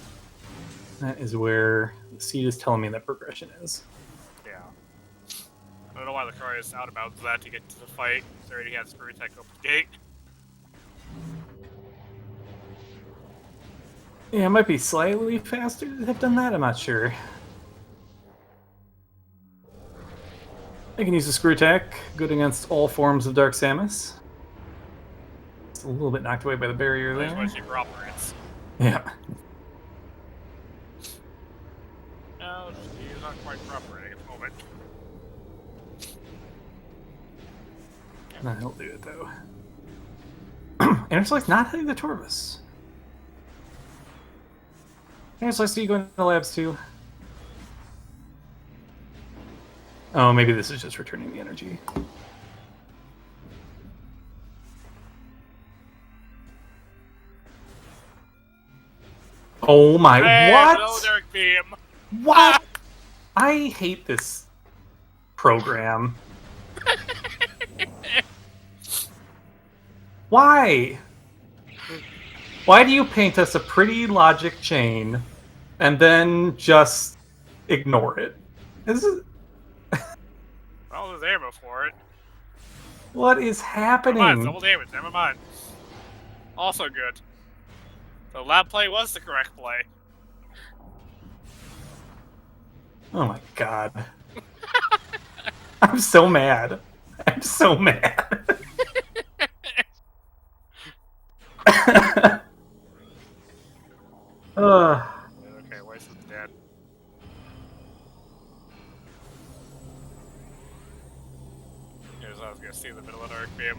That is where the seed is telling me that progression is. Yeah. I don't know why Lucarius out about that to get to the fight. He's already had Screw Tech open the gate. Yeah, it might be slightly faster to have done that, I'm not sure. I can use a Screw Tech, good against all forms of Dark Samus. a little bit knocked away by the barrier That's why there. she operates. Yeah. No, she's not quite cooperating at the moment. No, he'll do it though. Interslice not hitting the Torvus. Interslice, do you go into the labs too? Oh, maybe this is just returning the energy. Oh my, what? Hello, Dark Beam. What? I hate this program. Why? Why do you paint us a pretty logic chain and then just ignore it? This is... Well, there's ammo for it. What is Never happening? mind, double damage, never mind. Also good. The lab play was the correct play. Oh my god. I'm so mad. I'm so mad. Okay, Weiss is dead. Here's what I was gonna see in the middle of Dark Beam.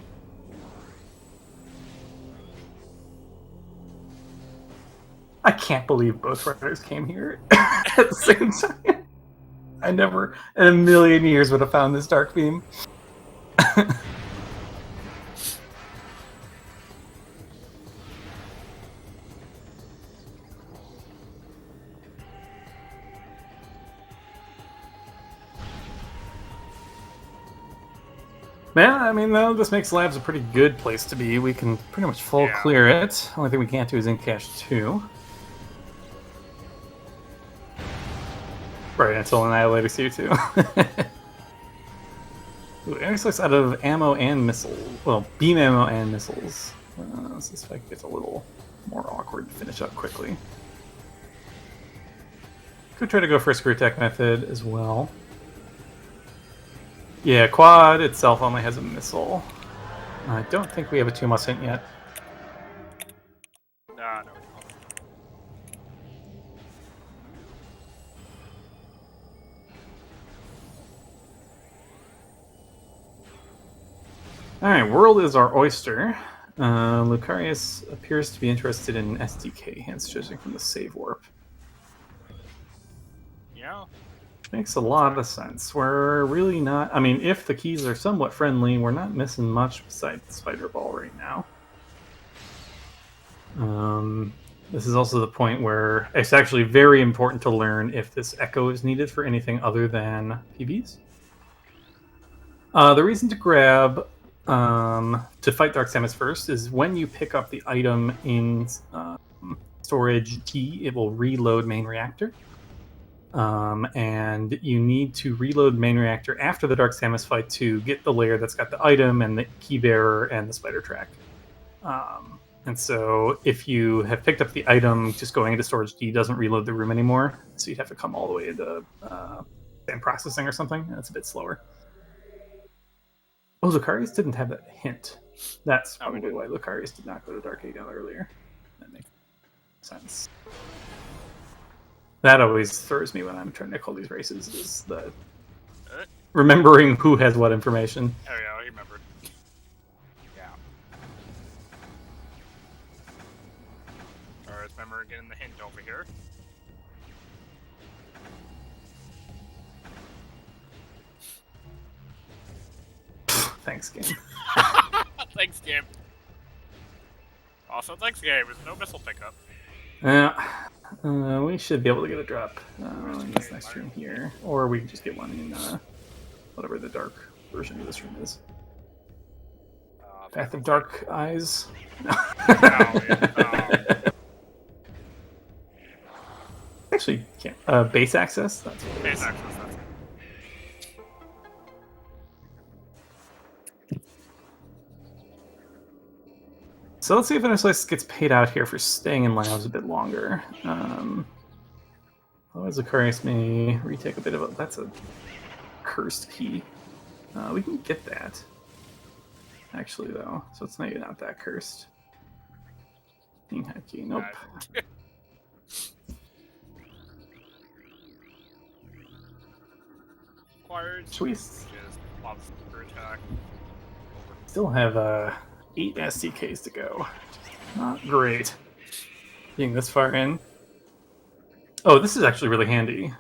I can't believe both riders came here at the same time. I never in a million years would have found this dark beam. Yeah, I mean, though, this makes labs a pretty good place to be. We can pretty much full clear it. Only thing we can't do is in cache 2. Right, until Annihilator's here too. Ooh, Interslice out of ammo and missiles. Well, beam ammo and missiles. So this fight gets a little more awkward to finish up quickly. Could try to go for a screw attack method as well. Yeah, quad itself only has a missile. I don't think we have a 2-must hint yet. Nah, no. Alright, world is our oyster. Lucarius appears to be interested in SDK, hence judging from the save warp. Yeah. Makes a lot of sense. We're really not... I mean, if the keys are somewhat friendly, we're not missing much besides the Spider Ball right now. This is also the point where it's actually very important to learn if this Echo is needed for anything other than PBs. The reason to grab... to fight Dark Samus first is when you pick up the item in storage T, it will reload main reactor. And you need to reload main reactor after the Dark Samus fight to get the layer that's got the item and the key bearer and the spider track. And so if you have picked up the item, just going into storage D doesn't reload the room anymore. So you'd have to come all the way into sand processing or something. That's a bit slower. Oh, Lucarius didn't have that hint. That's probably why Lucarius did not go to Dark Aegon earlier. That makes sense. That always throws me when I'm trying to call these races, is the remembering who has what information. Oh yeah, I remembered. Yeah. Alright, remember getting the hint over here. Thanks, game. Thanks, game. Also, thanks, game. There's no missile pickup. We should be able to get a drop in this next room here. Or we can just get one in whatever the dark version of this room is. Path of Dark Eyes? No. Actually, can't. Base access? That's what it is. Base access, that's it. So let's see if Interslice gets paid out here for staying in labs a bit longer. Otherwise, Lucarius may retake a bit of a... That's a cursed key. We can get that. Actually, though. So it's maybe not that cursed. Haki, nope. Acquired. Choice. Just lobster attack. Still have 8 SDKs to go. Not great. Being this far in. Oh, this is actually really handy.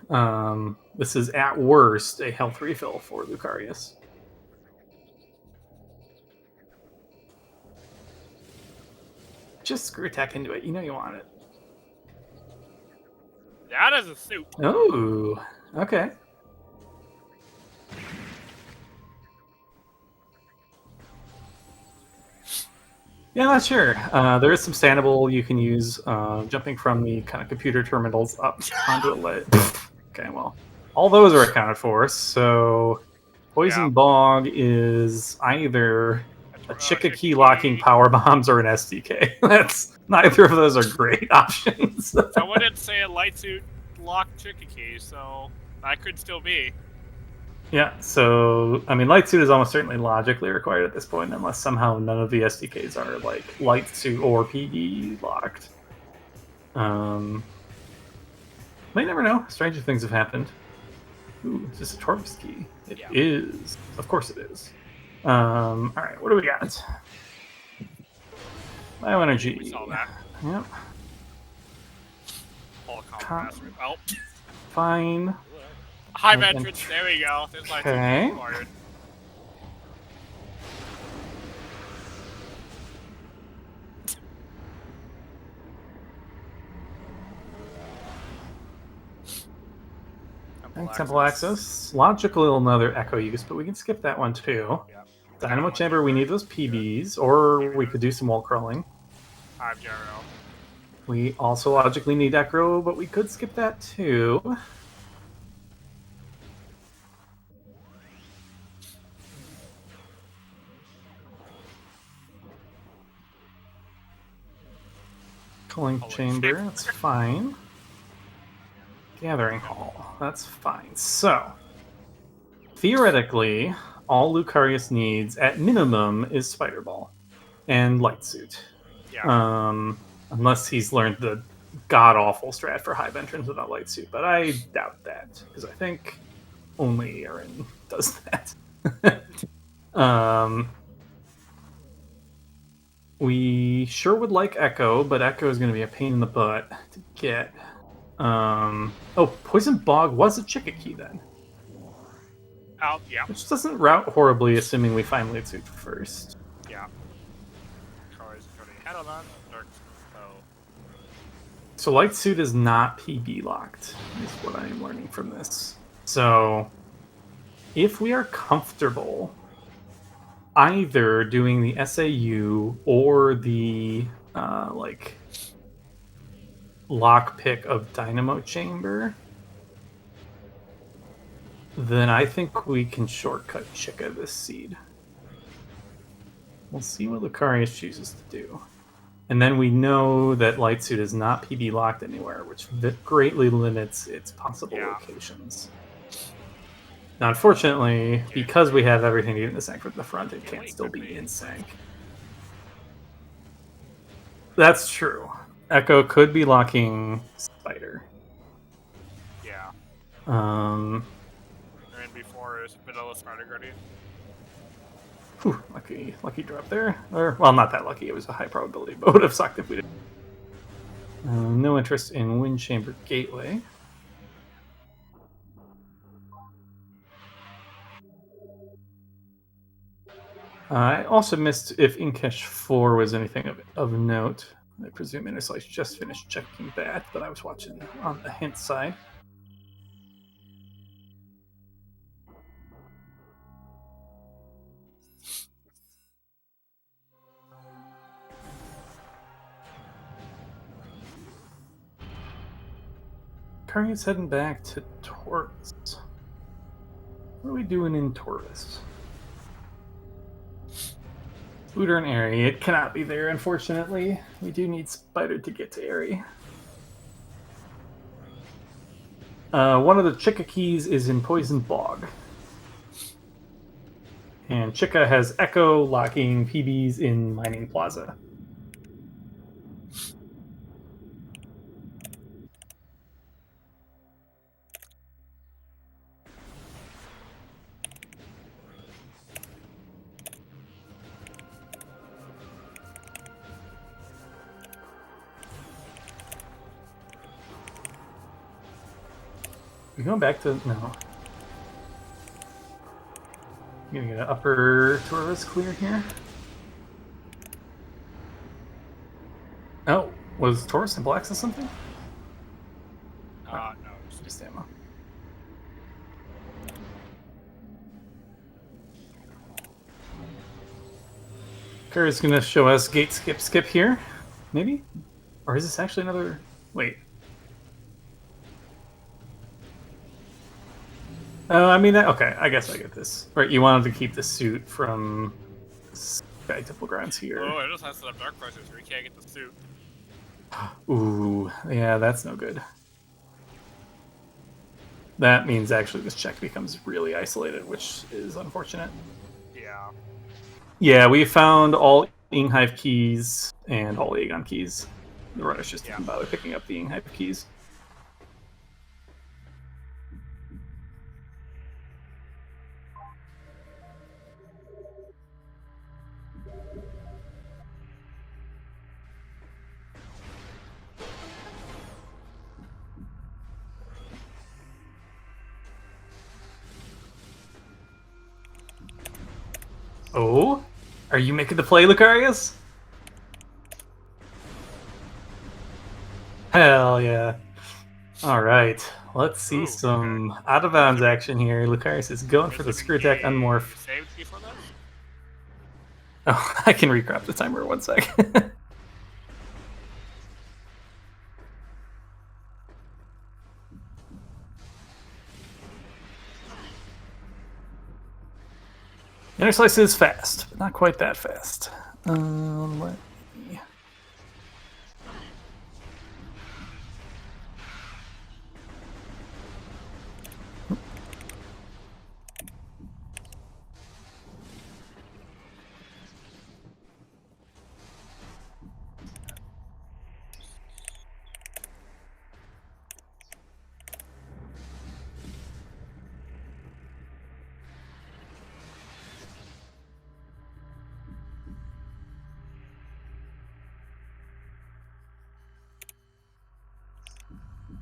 This is at worst a health refill for Lucarius. Just screw attack into it. You know you want it. That is a soup. Oh, okay. Yeah, not sure. There is some standable you can use jumping from the kind of computer terminals up onto a ledge. Okay, well, all those are accounted for. So, Poison Bog is either a Chicka key locking power bombs or an SDK. That's neither of those are great options. Someone did say a light suit locked Chicka key, so that could still be. Yeah, so, I mean, Light Suit is almost certainly logically required at this point, unless somehow none of the SDKs are, like, Light Suit or PB locked. Might never know. Stranger things have happened. Ooh, is this a Torvus key? It is. Of course it is. Alright, what do we got? Bioenergy. We saw that. Yep. All combat. Oh. Fine. Hive entrance, there we go. There's light okay. Required. Temple access. Logical another echo use, but we can skip that one too. Yeah. Dynamo chamber, we need those PBs, or we could do some wall crawling. Hive Gyro. We also logically need Echo, but we could skip that too. Cooling chamber, that's fine. Gathering hall, that's fine. So, theoretically, all Lucarius needs, at minimum, is Spider Ball and Light Suit. Yeah. Unless he's learned the god-awful strat for Hive Entrance without Light Suit, but I doubt that, because I think only Aaron does that. We sure would like Echo, but Echo is going to be a pain in the butt to get. Oh, Poison Bog was a Chicka key then. Oh, yeah. Which doesn't route horribly, assuming we find Light Suit first. Yeah. Head on dark. So Light Suit is not PB locked, is what I'm learning from this. So, if we are comfortable either doing the SAU or the lockpick of Dynamo Chamber, then I think we can shortcut Chicka this seed. We'll see what Lucarius chooses to do. And then we know that Light Suit is not PB locked anywhere, which greatly limits its possible locations. Now, unfortunately, because we have everything to get in the sync from the front, it can't still be in sync. That's true. Echo could be locking Spider. Yeah. And before is Vanilla Spider Guardian. Whew, lucky drop there. Or, well, not that lucky. It was a high probability, but would have sucked if we didn't. No interest in Wind Chamber Gateway. I also missed if Inkesh 4 was anything of note. I presume Interslice just finished checking that, but I was watching on the hint side. Lucarius heading back to Taurus. What are we doing in Taurus? Booter and Airy. It cannot be there, unfortunately. We do need Spider to get to Airy. One of the Chicka keys is in Poison Bog. And Chicka has Echo locking PBs in Mining Plaza. We going back to no. I'm gonna get an upper Taurus clear here. Oh, was Taurus and Blacks or something? No. Just ammo. Curry's gonna show us gate skip here, maybe? Or is this actually another? Wait. I mean, okay, I guess I get this. Right, you wanted to keep the suit from Sky Temple Grounds here. Oh, it just has to have dark pressures where you can't get the suit. Ooh, yeah, that's no good. That means actually this check becomes really isolated, which is unfortunate. Yeah. Yeah, we found all Inghive keys and all Aegon keys. The runners just didn't bother picking up the Inghive keys. Oh? Are you making the play, Lucarius? Hell yeah. Alright, let's see some out-of-bounds action here. Lucarius is going for the screw attack unmorph. Saved before that? Oh, I can recrop the timer 1 sec. Interslice is fast, but not quite that fast. Let me...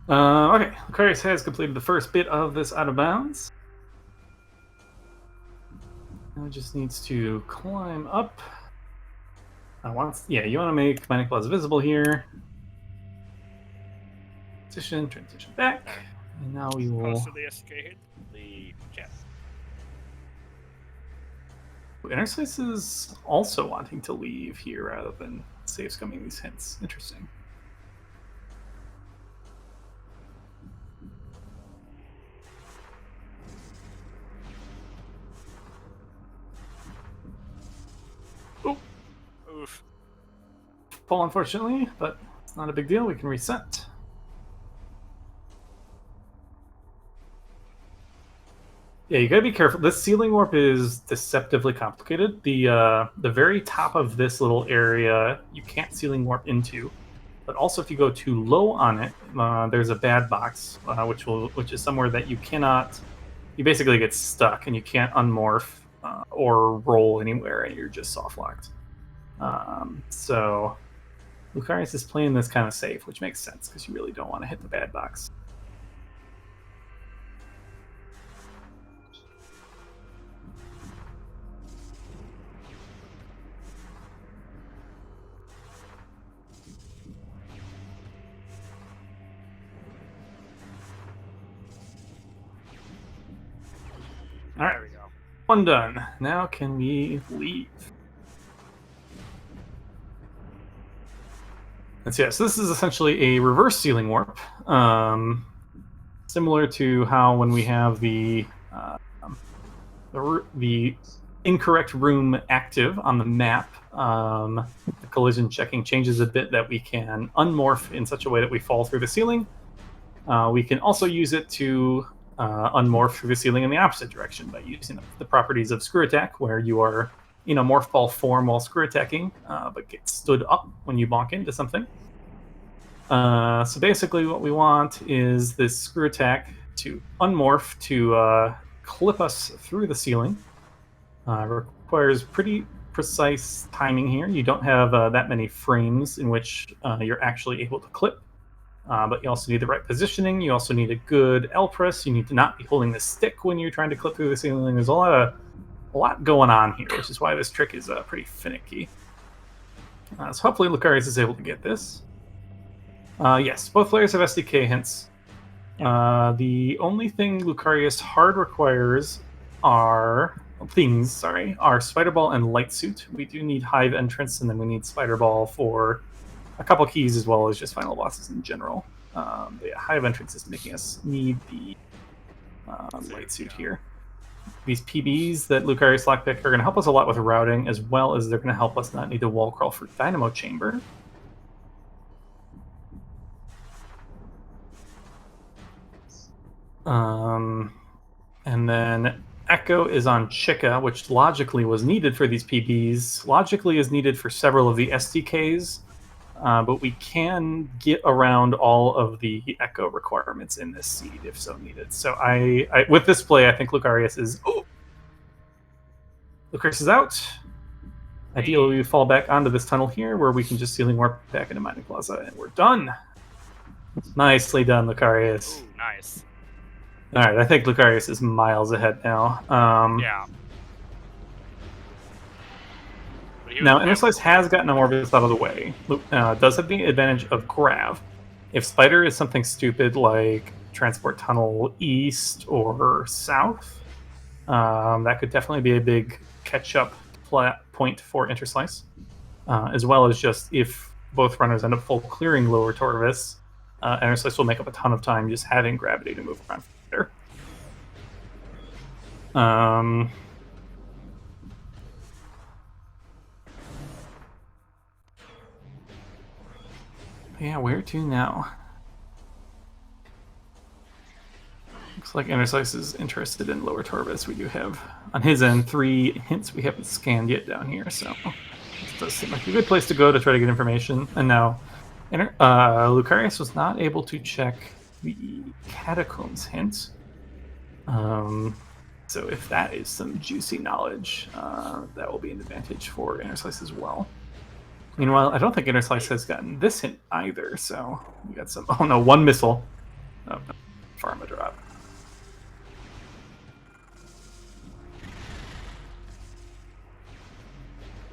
Okay, Lucarius has completed the first bit of this out of bounds. Now it just needs to climb up. You want to make Mining Claws visible here. Transition back. And now we will... Constantly escape the chest. Interslice is also wanting to leave here rather than save scumming these hints. Interesting. Oh. Oof. Fall, unfortunately, but it's not a big deal. We can reset. Yeah, you gotta be careful. This ceiling warp is deceptively complicated. The very top of this little area you can't ceiling warp into, but also if you go too low on it, there's a bad box, which is somewhere that you cannot. You basically get stuck and you can't unmorph or roll anywhere, and you're just soft locked. So Lucarius is playing this kind of safe, which makes sense because you really don't want to hit the bad box. All right, There we go. One done. Now can we leave? Let's see. So this is essentially a reverse ceiling warp, similar to how when we have the incorrect room active on the map, the collision checking changes a bit that we can unmorph in such a way that we fall through the ceiling. We can also use it to unmorph through the ceiling in the opposite direction by using the properties of screw attack, where you are in a morph ball form while screw attacking, but get stood up when you bonk into something. So basically what we want is this screw attack to unmorph to clip us through the ceiling. Requires pretty precise timing here. You don't have that many frames in which you're actually able to clip. But you also need the right positioning. You also need a good L press. You need to not be holding the stick when you're trying to clip through the ceiling. There's a lot going on here, which is why this trick is pretty finicky. So hopefully Lucarius is able to get this. Yes, both players have SDK hints. The only thing Lucarius hard requires are Spider Ball and Light Suit. We do need Hive Entrance, and then we need Spider Ball for a couple keys as well as just final bosses in general. The Hive Entrance is making us need the Light Suit here. These PBs that Lucarius lockpick are going to help us a lot with routing, as well as they're going to help us not need to wall crawl for Dynamo Chamber. And then Echo is on Chica, which logically was needed for these PBs. Logically is needed for several of the SDKs, but we can get around all of the Echo requirements in this seed if so needed. So I with this play, I think Lucarius is... Oh! Lucarius is out. Ideally, we fall back onto this tunnel here, where we can just Ceiling Warp back into Mining Plaza, and we're done. Nicely done, Lucarius. Ooh, nice. Alright, I think Lucarius is miles ahead now. Yeah. Now, Interslice has gotten Amorphous out of the way. Does have the advantage of Grav. If Spider is something stupid like Transport Tunnel East or South, that could definitely be a big catch-up point for Interslice. As well as just if both runners end up full clearing Lower Torvis, Interslice will make up a ton of time just having Gravity to move around there. Yeah, where to now? Looks like Interslice is interested in Lower Torvis. We do have, on his end, 3 hints we haven't scanned yet down here, so this does seem like a good place to go to try to get information. And now, Lucarius was not able to check the Catacombs hint. So if that is some juicy knowledge, that will be an advantage for Interslice as well. Meanwhile, I don't think Interslice has gotten this hint either, so we got some... Oh no, 1 missile. Oh, no. Pharma drop.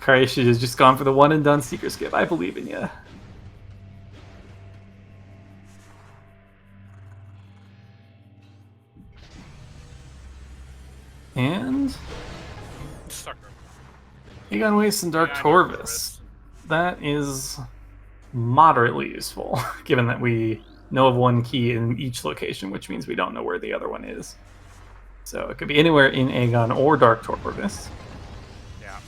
Lucarius should have just gone for the one and done Seeker Skip. I believe in you. And Aegon Waste and Dark Torvis. That is moderately useful, given that we know of 1 key in each location, which means we don't know where the other one is. So it could be anywhere in Aegon or Dark Torvis. Yeah.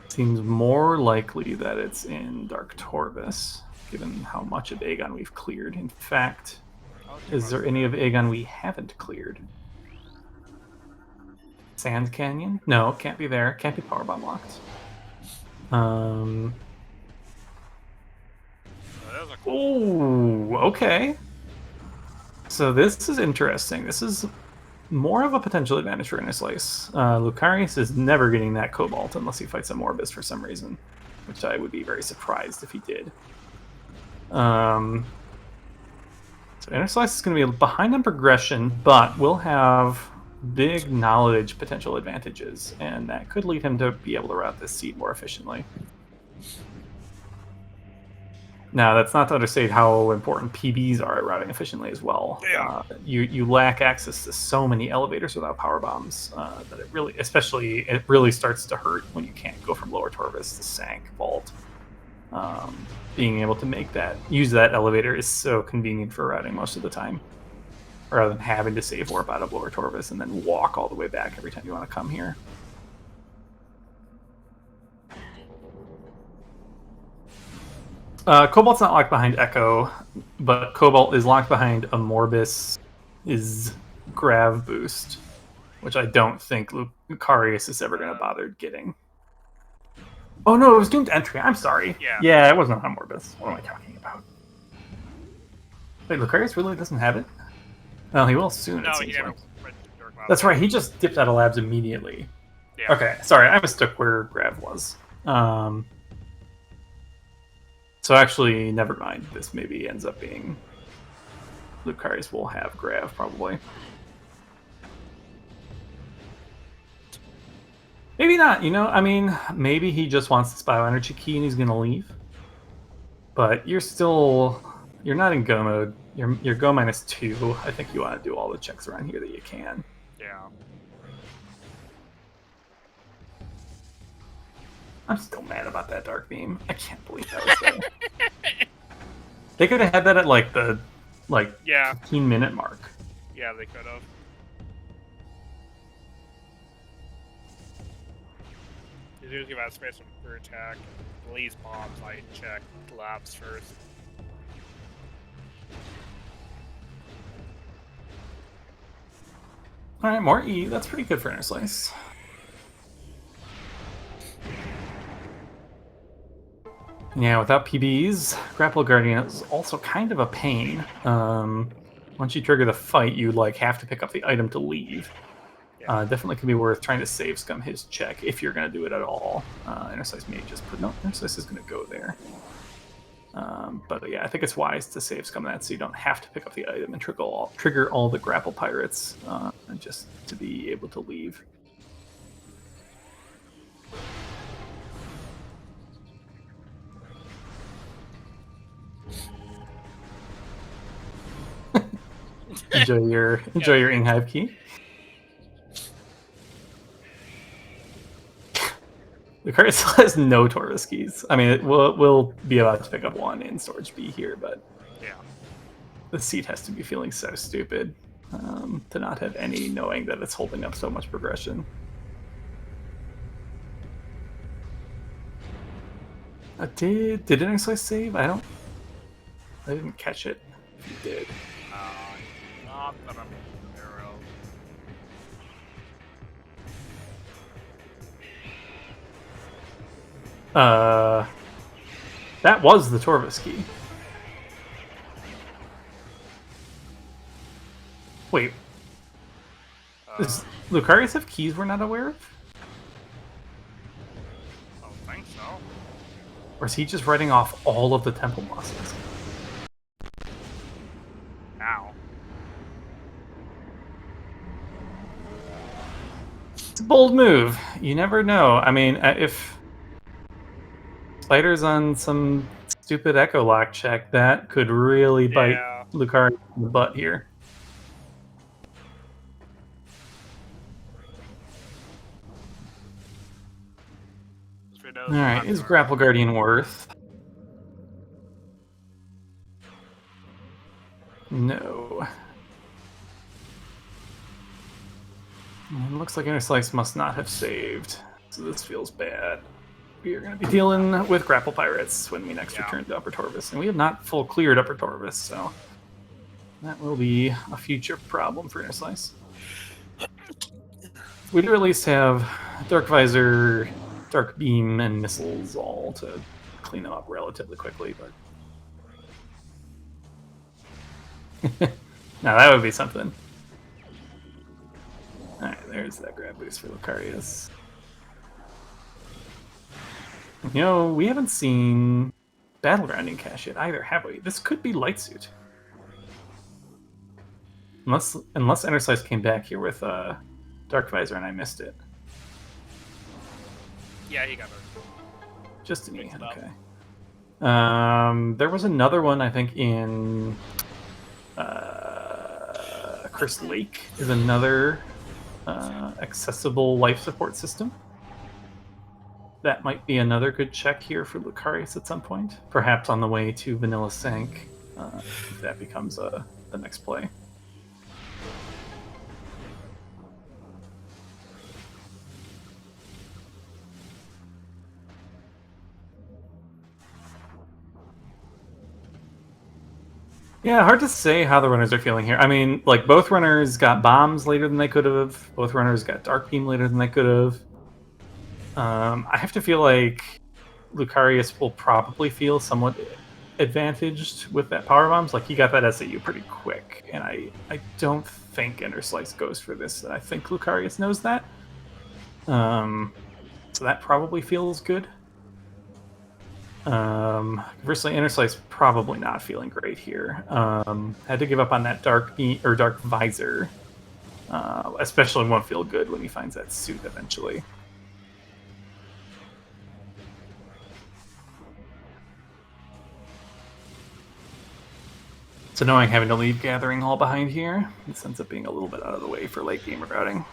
Seems more likely that it's in Dark Torvis, given how much of Aegon we've cleared. In fact, is there any of Aegon we haven't cleared? Sand Canyon? No, can't be there. Can't be Powerbomb locked. Oh, okay. So this is interesting. This is more of a potential advantage for Interslice. Lucarius is never getting that Cobalt unless he fights a Morbus for some reason, which I would be very surprised if he did. So Interslice is going to be behind on progression, but will have big knowledge potential advantages, and that could lead him to be able to route this seed more efficiently. Now, that's not to understate how important PBs are at routing efficiently as well. Yeah. You lack access to so many elevators without power bombs that it really starts to hurt when you can't go from Lower Torvis to Sank Vault. Being able to use that elevator is so convenient for routing most of the time, rather than having to save warp out of Lower Torvis and then walk all the way back every time you want to come here. Cobalt's not locked behind Echo, but Cobalt is locked behind a Morbus is Grav boost, which I don't think Lucarius is ever going to bother getting. Oh no, it was doomed entry. I'm sorry. Yeah, it wasn't on Morbus. What am I talking about? Wait, Lucarius really doesn't have it? Well, he will soon. No, he never. That's right. He just dipped out of labs immediately. Yeah. Okay, sorry. I mistook where Grav was. So actually, never mind. This maybe ends up being Lucarius will have Grav probably. Maybe not. You know, I mean, maybe he just wants this bioenergy key and he's gonna leave. But you're not in go mode. You're go -2. I think you want to do all the checks around here that you can. Yeah. I'm still mad about that dark beam. I can't believe that was there. They could have had that at like the 15-minute mark. Yeah, they could have. You do give out space for attack. Lee's bombs, I check labs first. Alright, more E. That's pretty good for Interslice. Yeah, without PBs, Grapple Guardian is also kind of a pain. Once you trigger the fight, you have to pick up the item to leave. Yeah. Definitely could be worth trying to save scum his check if you're going to do it at all. Interslice may just put... No, Interslice is going to go there. But yeah, I think it's wise to save scum that so you don't have to pick up the item and trigger all the grapple pirates just to be able to leave. enjoy your Inghive key. Lucarius still has no Torvis keys. I mean, we'll be about to pick up one in storage B here, but yeah, the seat has to be feeling so stupid to not have any knowing that it's holding up so much progression. Did Interslice save? I didn't catch it. If you did. Not that I'm aware of. That was the Torvis key. Wait. Does Lucarius have keys we're not aware of? I don't think so. Or is he just writing off all of the temple bosses? Ow. It's a bold move. You never know. I mean, if Spider's on some stupid Echo Lock check, that could really bite Lucarius in the butt here. Alright, is Grapple Guardian worth? No. It looks like Interslice must not have saved, so this feels bad. We are going to be dealing with Grapple Pirates when we next return to Upper Torvis, and we have not full cleared Upper Torvis, so that will be a future problem for Interslice. We do at least have Dark Visor, Dark Beam, and Missiles all to clean them up relatively quickly, but... now that would be something. Alright, there's that grab boost for Lucarius. You know, we haven't seen Battlegrounding cache yet either, have we? This could be Light Suit. Unless Interslice came back here with Dark Visor and I missed it. Yeah, he got it. Just an E, okay. There was another one, I think, in Cursed Lake is another accessible life support system. That might be another good check here for Lucarius at some point. Perhaps on the way to Vanilla Sank, if that becomes the next play. Yeah, hard to say how the runners are feeling here. I mean, like, both runners got bombs later than they could have. Both runners got Dark Beam later than they could have. I have to feel like Lucarius will probably feel somewhat advantaged with that power bombs. Like, he got that SAU pretty quick, and I don't think Interslice goes for this. I think Lucarius knows that. So that probably feels good. Conversely, Interslice probably not feeling great here. Had to give up on that dark visor. Especially won't feel good when he finds that suit eventually. It's annoying having to leave Gathering Hall behind here. This ends up being a little bit out of the way for late game routing.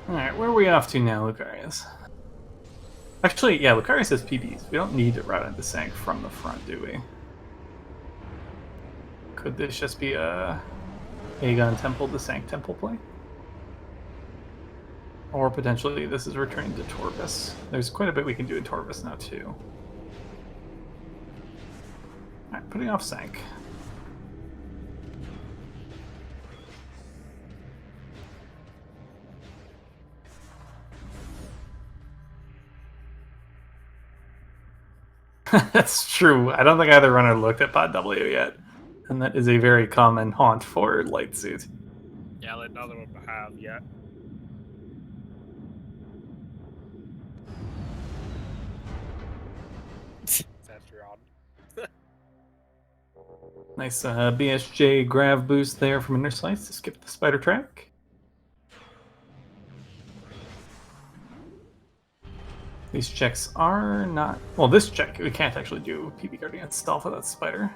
Alright, where are we off to now, Lucarius? Actually, yeah, Lucarius has PBs. We don't need to route into Sank from the front, do we? Could this just be a Aegon Temple to Sank Temple play? Or potentially this is returning to Torvus. There's quite a bit we can do in Torvus now, too. Alright, putting off Sank. That's true. I don't think either runner looked at Pod W yet. And that is a very common haunt for Light Suit. Yeah, let another one have yet. That's wrong. Nice BSJ grav boost there from Interslice to skip the spider track. These checks are not... Well, this check, we can't actually do PB Guardian Stealth without Spider.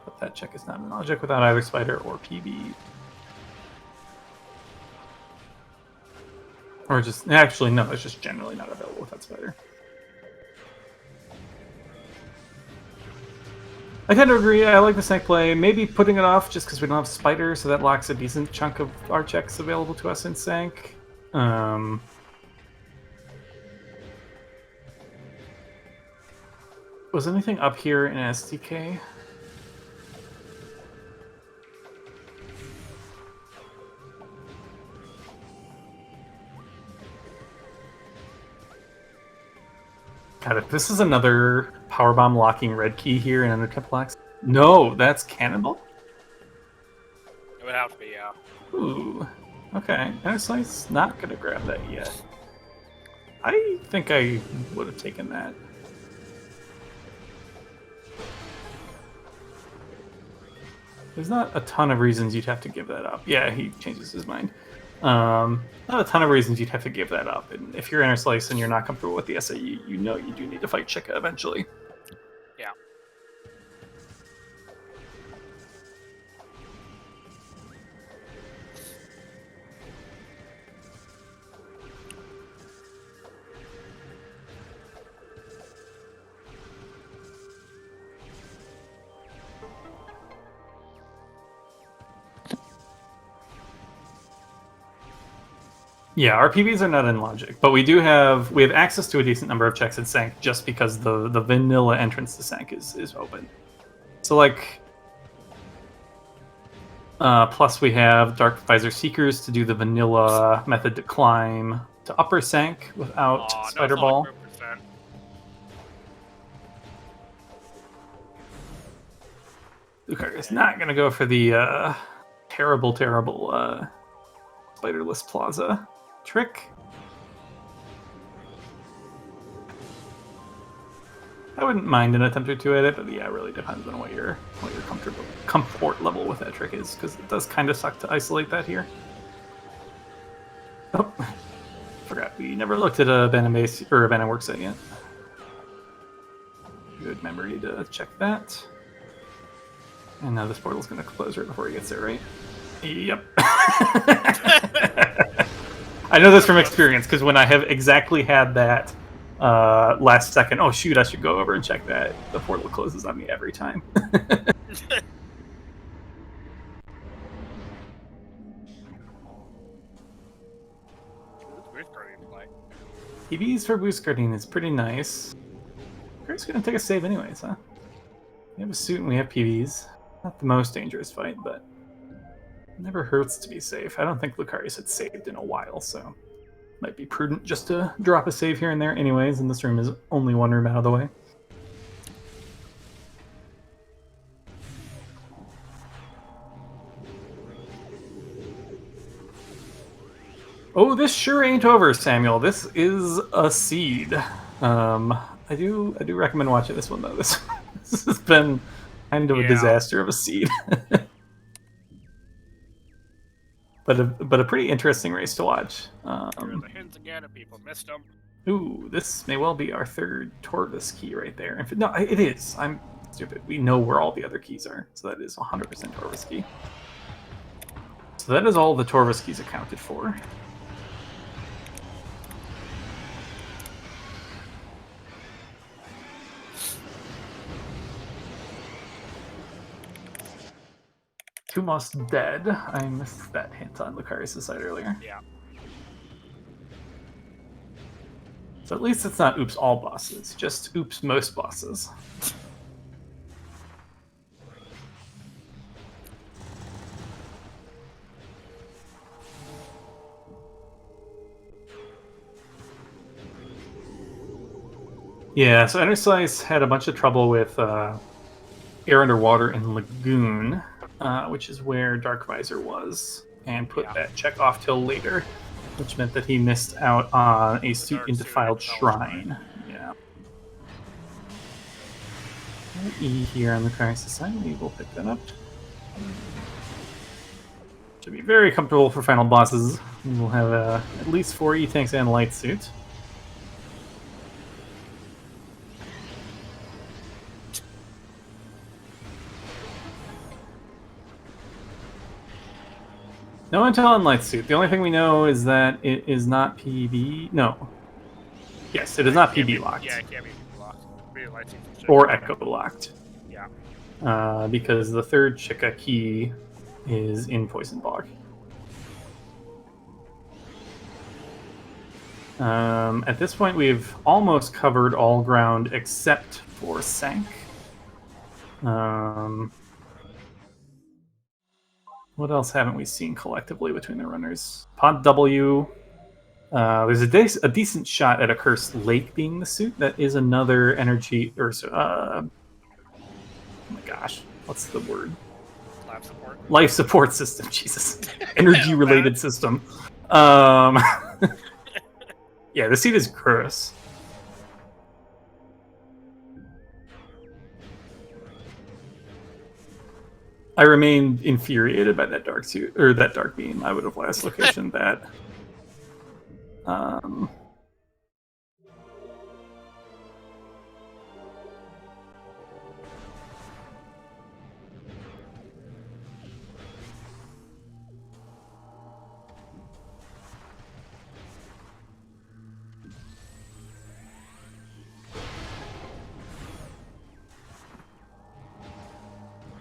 But that check is not an object without either Spider or PB. Or just... Actually, no, it's just generally not available without Spider. I tend to agree. I like the Snake play. Maybe putting it off just because we don't have Spider, so that locks a decent chunk of our checks available to us in Sank. Was anything up here in SDK? God, if this is another powerbomb locking red key here in Under Templax. No, that's Cannonball? It would have to be, yeah. Ooh. Okay. Interslice not gonna grab that yet. I think I would have taken that. There's not a ton of reasons you'd have to give that up. Yeah, he changes his mind. Not a ton of reasons you'd have to give that up. And if you're Interslice and you're not comfortable with the SAE, you know you do need to fight Chica eventually. Yeah. Yeah, our PBs are not in Logic, but we have access to a decent number of checks in Sank just because the vanilla entrance to Sank is open. So like, plus we have Dark Visor Seekers to do the vanilla method to climb to Upper Sank without Spider Ball. Like Lucarius not gonna go for the terrible Spiderless Plaza trick. I wouldn't mind an attempt or two at it, but yeah, it really depends on what your comfort level with that trick is, because it does kind of suck to isolate that here. Oh, forgot we never looked at a Abandoned Base or Abandoned Work Site yet. Good memory to check that. And now this portal's going to close right before he gets there, right? Yep. I know this from experience, because when I have exactly had that last second, oh shoot, I should go over and check that, the portal closes on me every time. EVs for Boost Guardian is pretty nice. We're just going to take a save anyways, huh? We have a suit and we have PVs. Not the most dangerous fight, but it never hurts to be safe. I don't think Lucarius had saved in a while, so Might be prudent just to drop a save here and there anyways, and this room is only one room out of the way. Oh, this sure ain't over, Samuel. This is a seed. I do recommend watching this one though. This has been kind of a disaster of a seed. but a pretty interesting race to watch. The hints again, and people missed them. Ooh, this may well be our third Torvus key right there. No, it is. I'm stupid. We know where all the other keys are, so that is 100% Torvus key. So that is all the Torvus keys accounted for. Tumos dead. I missed that hint on Lucarius' side earlier. Yeah. So at least it's not oops all bosses, just oops most bosses. Yeah, so Interslice had a bunch of trouble with Air Underwater and Lagoon, which is where Dark Visor was, and put that check off till later, which meant that he missed out on a suit in Defiled Shrine. Yeah. E here on the Lucarius side, we will pick that up. Should be very comfortable for final bosses. We'll have at least 4 E-Tanks and Light Suit. No intel on Light Suit. The only thing we know is that it is not PB. No. Yes, it is not PB locked. Yeah, it can't be locked. Or Echo locked. Yeah. Because the third Chica key is in Poison Bog. At this point, we've almost covered all ground except for Sank. What else haven't we seen collectively between the runners? Pod W. There's a decent shot at a Cursed Lake being the suit. That is another energy... oh my gosh. What's the word? Life support. Life support system. Jesus. Energy-related system. Yeah, the seat is gross. I remained infuriated by that dark suit, or that dark beam. I would have last locationed that.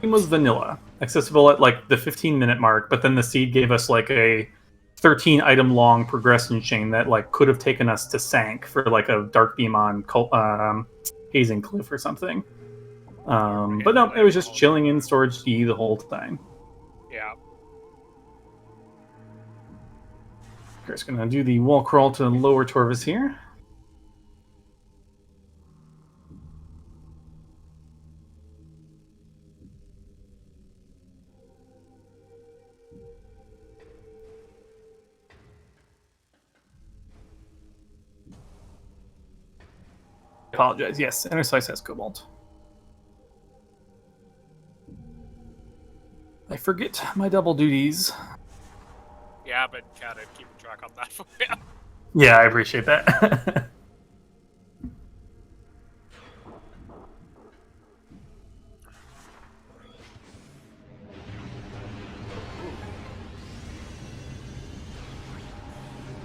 Was vanilla, accessible at like the 15-minute mark, but then the seed gave us like a 13-item long progression chain that like could have taken us to Sank for like a dark beam on Hazing Cliff or something. But no, it was just chilling in storage D the whole time. Yeah. Just gonna do the wall crawl to lower Torvus here. Apologize. Yes, Interslice has Cobalt. I forget my double duties. Yeah, but gotta keep track on that for you. Yeah, I appreciate that.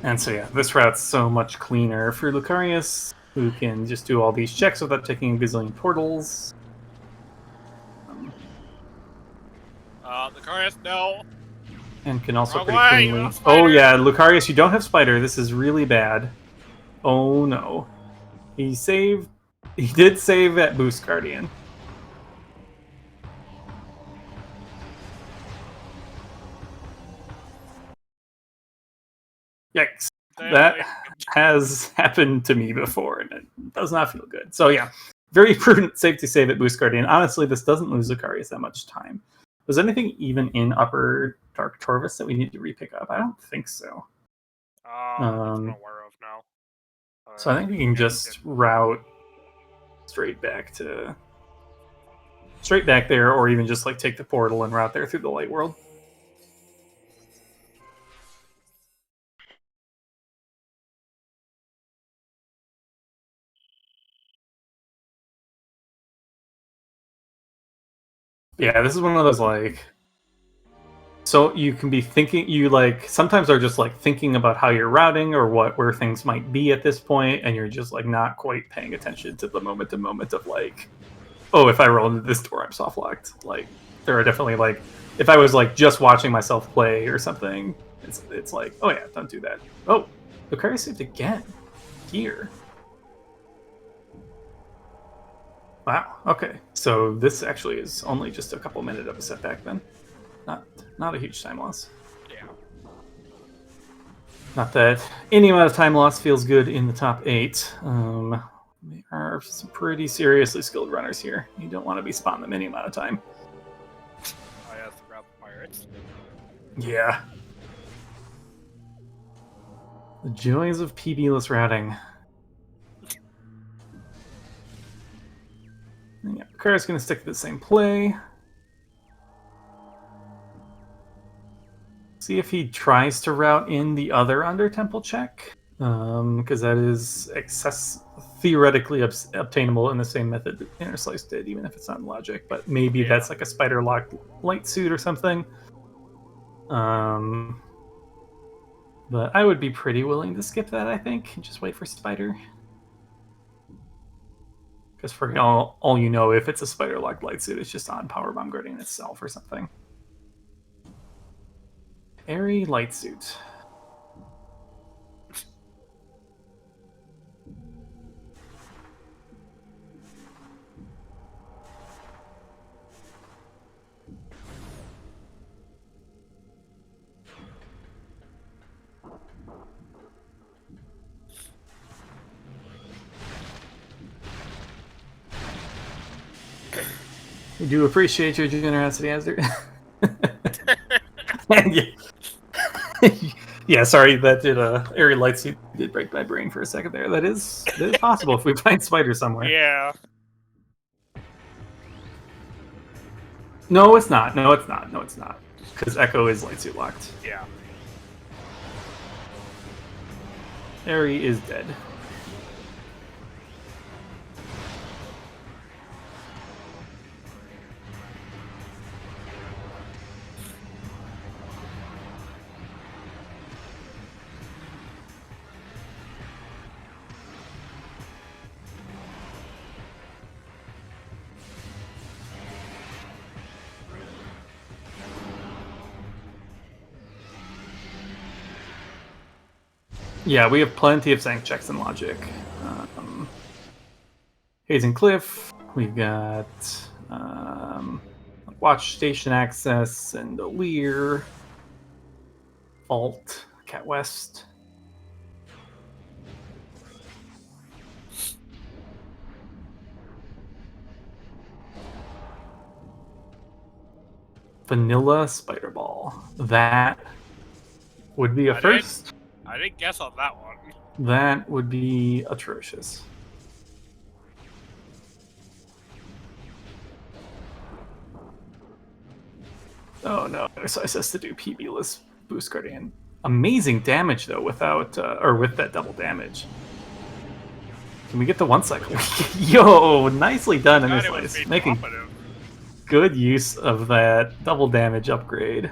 And so yeah, this route's so much cleaner for Lucarius, who can just do all these checks without taking a gazillion portals. Lucarius, no! And can also Wrong pretty way, cleanly... Spider! Oh yeah, Lucarius, you don't have Spider. This is really bad. Oh no. He did save that Boost Guardian. Yikes. that has happened to me before, and it does not feel good. So yeah, very prudent safety save at Boost Guardian. Honestly, this doesn't lose Lucarius that much time. Was anything even in Upper Dark Torvus that we need to repick up? I don't think so. That's what I'm aware of now. So I think we can just route straight back there, or even just like take the portal and route there through the light world. Yeah, this is one of those like, so you can be thinking, you like sometimes are just like thinking about how you're routing or where things might be at this point, and you're just like not quite paying attention to the moment to moment of like, oh, if I roll into this door, I'm soft locked. Like there are definitely like, if I was like just watching myself play or something, it's like, oh yeah, don't do that. Oh, Lucarius saved again here. Wow. Okay, so this actually is only just a couple minutes of a setback then. Not a huge time loss. Yeah. Not that any amount of time loss feels good in the top 8. There are some pretty seriously skilled runners here. You don't want to be spotting them any amount of time. I have to grab pirates. Yeah. The joys of PB-less routing. Yeah, Lucarius going to stick to the same play. See if he tries to route in the other Under Temple check, because that is theoretically obtainable in the same method that Interslice did, even if it's not in logic. But maybe that's like a spider locked light suit or something. But I would be pretty willing to skip that, I think, and just wait for spider. Because for all you know, if it's a spider locked light suit, it's just on Powerbomb Guardian itself or something. Airy light suit. We do appreciate your generosity, Azir. Yeah, sorry, that did airy light suit did break my brain for a second there. That is possible if we find spider somewhere. Yeah. No, it's not. No, it's not. No, it's not. Because Echo is light suit locked. Yeah. Airy is dead. Yeah, we have plenty of Sanct checks in logic. Hazen Cliff, we've got Watch Station access and Lear, Vault, Cat West. Vanilla Spider Ball. That would be a first. I didn't guess on that one. That would be atrocious. Oh no, Interslice has to do PB-less Boost Guardian. Amazing damage though, without or with that double damage. Can we get the 1 cycle? Yo, nicely done, Interslice. Making good use of that double damage upgrade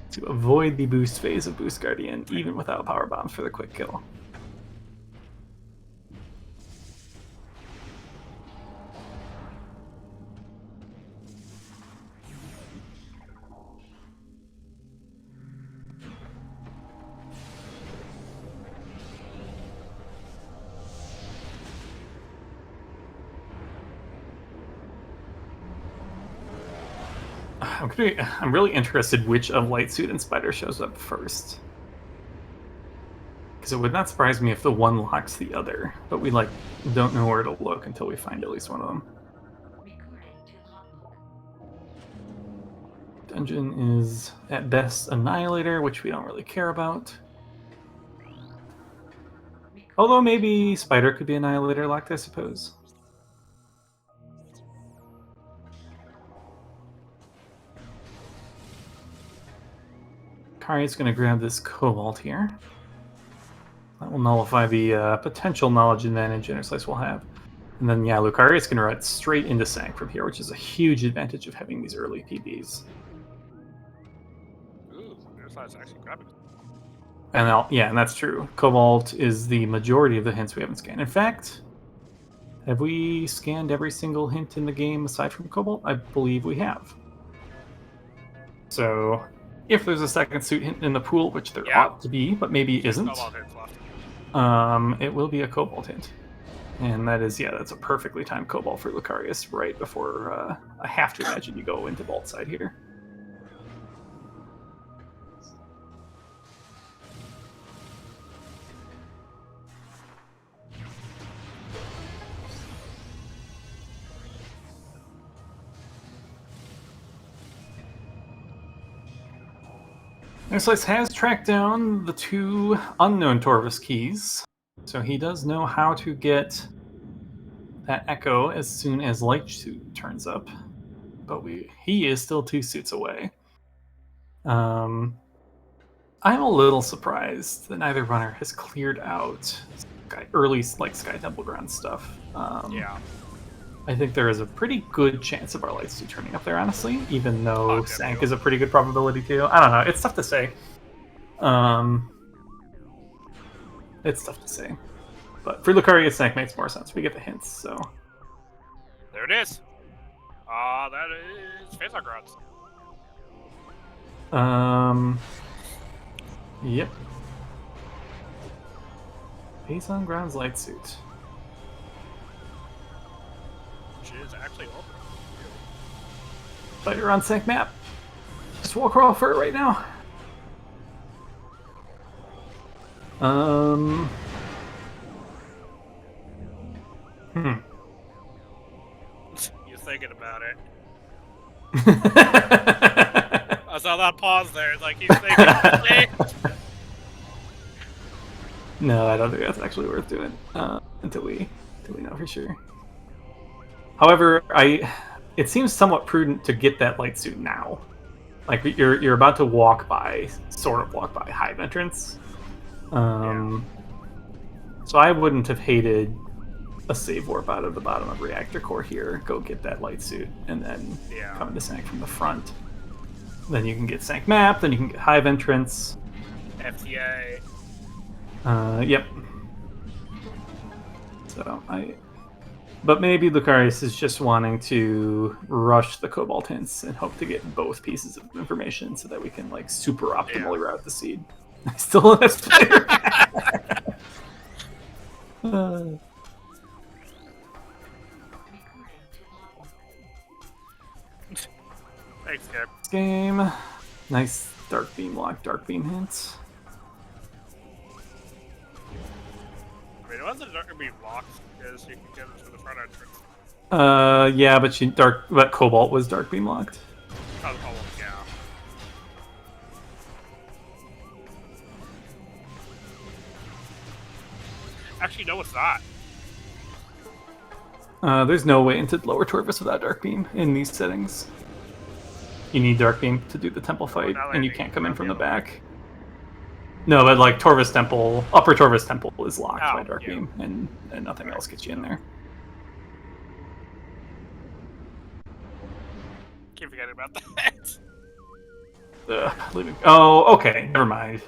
to avoid the boost phase of Boost Guardian, even without power bombs for the quick kill. I'm really interested which of Light Suit and Spider shows up first. Because it would not surprise me if the one locks the other, but we like don't know where to look until we find at least one of them. Dungeon is at best Annihilator, which we don't really care about. Although maybe Spider could be Annihilator locked, I suppose. Kari's going to grab this Cobalt here. That will nullify the potential knowledge advantage Interslice will have. And then, yeah, Lucarius can run straight into Sank from here, which is a huge advantage of having these early PBs. Ooh, Interslice actually grabbing it. And that's true. Cobalt is the majority of the hints we haven't scanned. In fact, have we scanned every single hint in the game aside from Cobalt? I believe we have. So, if there's a second suit hint in the pool, which there ought to be, but maybe isn't, it will be a Cobalt hint. And that is, that's a perfectly timed Cobalt for Lucarius right before I have to imagine you go into Vault side here. Interslice has tracked down the 2 unknown Torvus keys, so he does know how to get that Echo as soon as Light Suit turns up. But he is still 2 suits away. I'm a little surprised that neither runner has cleared out early Sky Temple Ground stuff. I think there is a pretty good chance of our Light Suit turning up there, honestly, even though Sank is a pretty good probability too. I don't know. It's tough to say. It's tough to say. But for Lucarius, Sank makes more sense. We get the hints, so. There it is. That is Phasar Grounds. Yep. Phasar Grounds Light Suit. Which is actually open. Spider on Sank map. Just walk crawl for it right now. You're thinking about it. I saw that pause there. It's like he's thinking. No, I don't think that's actually worth doing until we know for sure. However, it seems somewhat prudent to get that Light Suit now. Like you're about to sort of walk by Hive entrance. So I wouldn't have hated a save warp out of the bottom of Reactor Core here. Go get that Light Suit and then come into Sank from the front. Then you can get Sank map. Then you can get Hive entrance. FTA. Yep. So but maybe Lucarius is just wanting to rush the Cobalt hints and hope to get both pieces of information so that we can super optimally route the seed. I still have Spider. Thanks, Cap. Game. Nice Dark Beam lock, Dark Beam hints. Wait, it wasn't Dark Beam locked because you can get it through the front entrance. Yeah, but Cobalt was Dark Beam locked. Oh, the Cobalt, yeah. Actually, no, it's not. There's no way into Lower Torvus without Dark Beam in these settings. You need Dark Beam to do the temple fight, and you can't come in from the back. No, but Torvus Temple, Upper Torvus Temple is locked by Dark Beam, and nothing else gets you in there. Keep forgetting about that. Oh, okay, never mind.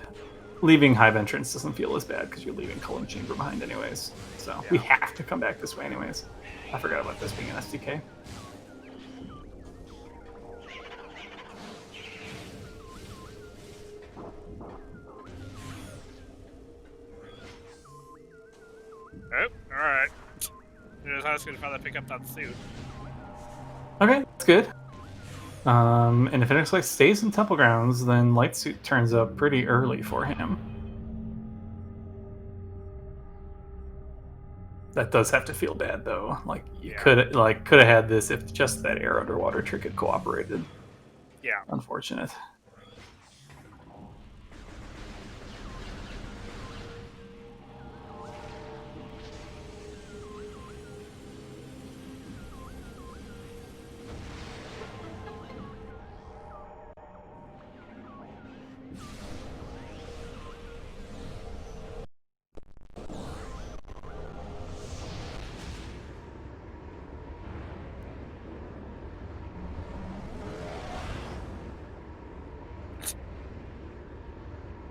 Leaving Hive entrance doesn't feel as bad because you're leaving Cullen Chamber behind anyways. So we have to come back this way anyways. I forgot about this being an SDK. Oh, alright. I was going to finally pick up that suit. Okay, that's good. And if Interslice stays in Temple Grounds, then Light Suit turns up pretty early for him. That does have to feel bad though. Like you Yeah. could have had this if just that air underwater trick had cooperated. Yeah. Unfortunate.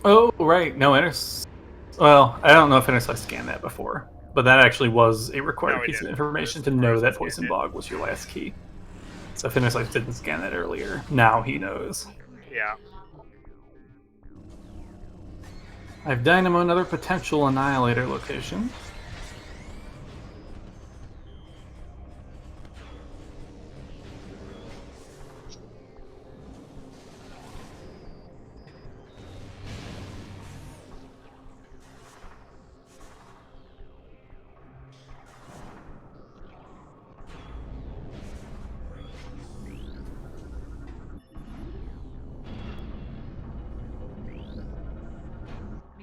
Oh, right. No, well, I don't know if Interslice scanned that before, but that actually was a required No, it piece of didn't. information It to was know that Interslice Poison scanned it. Bog was your last key. So if Interslice didn't scan that earlier, now he knows. Yeah. I've Dynamo another potential Annihilator location.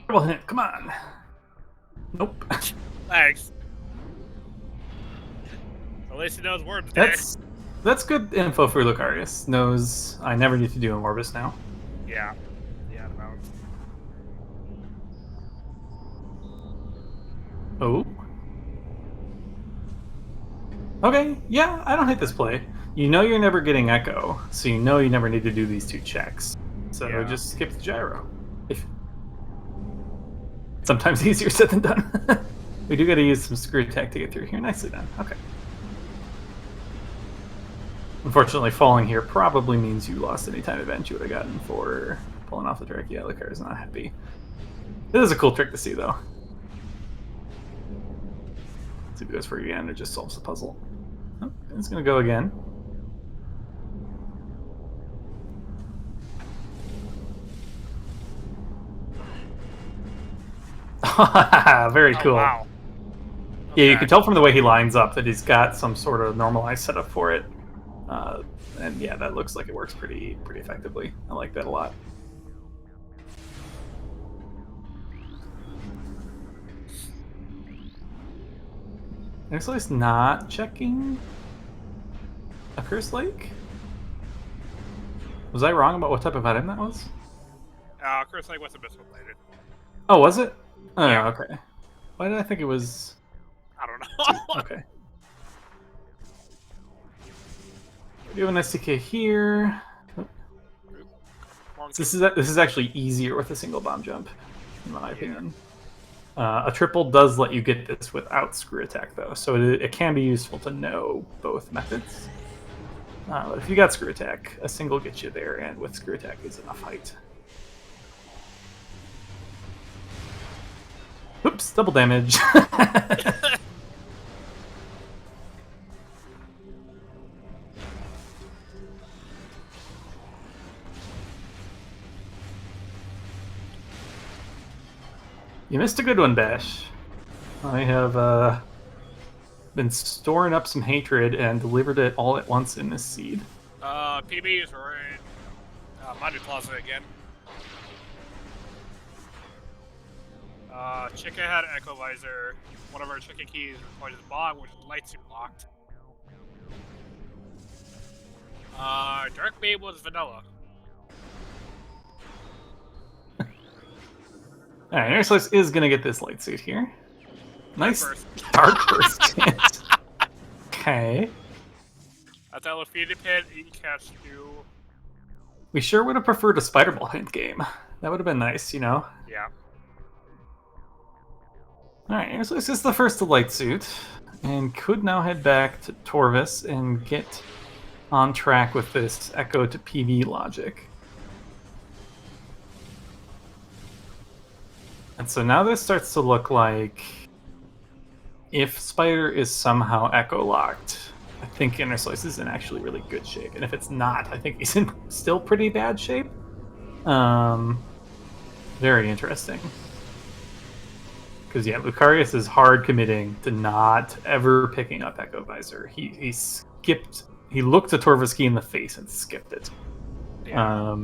Well, hint, come on. Nope. Thanks. At least he knows words there. That's good info for Lucarius. Knows I never need to do a Morbus now. Yeah. Yeah, about. Oh. Okay, yeah, I don't hate this play. You know you're never getting Echo, so you know you never need to do these two checks. So Yeah. just skip the gyro. If sometimes easier said than done. We do got to use some screw attack to get through here. Nicely done. Okay. Unfortunately, falling here probably means you lost any time advantage you would have gotten for pulling off the trick. Yeah, Lucar is not happy. This is a cool trick to see, though. See if it goes for you again or just solves the puzzle. Oh, it's going to go again. Very cool. Oh, wow. Yeah, you can tell from the way he lines up that he's got some sort of normalized setup for it. And yeah, that looks like it works pretty effectively. I like that a lot. Interslice not checking a Curse Lake? Was I wrong about what type of item that was? Curse Lake was abyssal related. Oh, was it? Oh, Yeah. okay. Why did I think it was... I don't know. Okay. We do an STK here. This is actually easier with a single bomb jump, in my opinion. A triple does let you get this without screw attack, though, so it can be useful to know both methods. But if you got screw attack, a single gets you there, and with screw attack is enough height. Oops, double damage. You missed a good one, Bash. I have been storing up some hatred and delivered it all at once in this seed. PBs are in Mighty Plaza again. Chica had Echo Visor. One of our Chica keys required his bog, which is light suit locked. Dark Babe was vanilla. Alright, Interslice is going to get this light suit here. Nice Dark burst. Okay. That's how Feeded Pit, you can catch you. We sure would have preferred a Spider Ball hint game. That would have been nice, you know? Yeah. Alright, Interslice is the first to light suit, and could now head back to Torvis and get on track with this Echo to PV logic. And so now this starts to look like if Spider is somehow Echo locked, I think Interslice is in actually really good shape. And if it's not, I think he's in still pretty bad shape. Very interesting. Because yeah, Lucarius is hard committing to not ever picking up Echo Visor. He skipped. He looked at Torvaski in the face and skipped it. Yeah.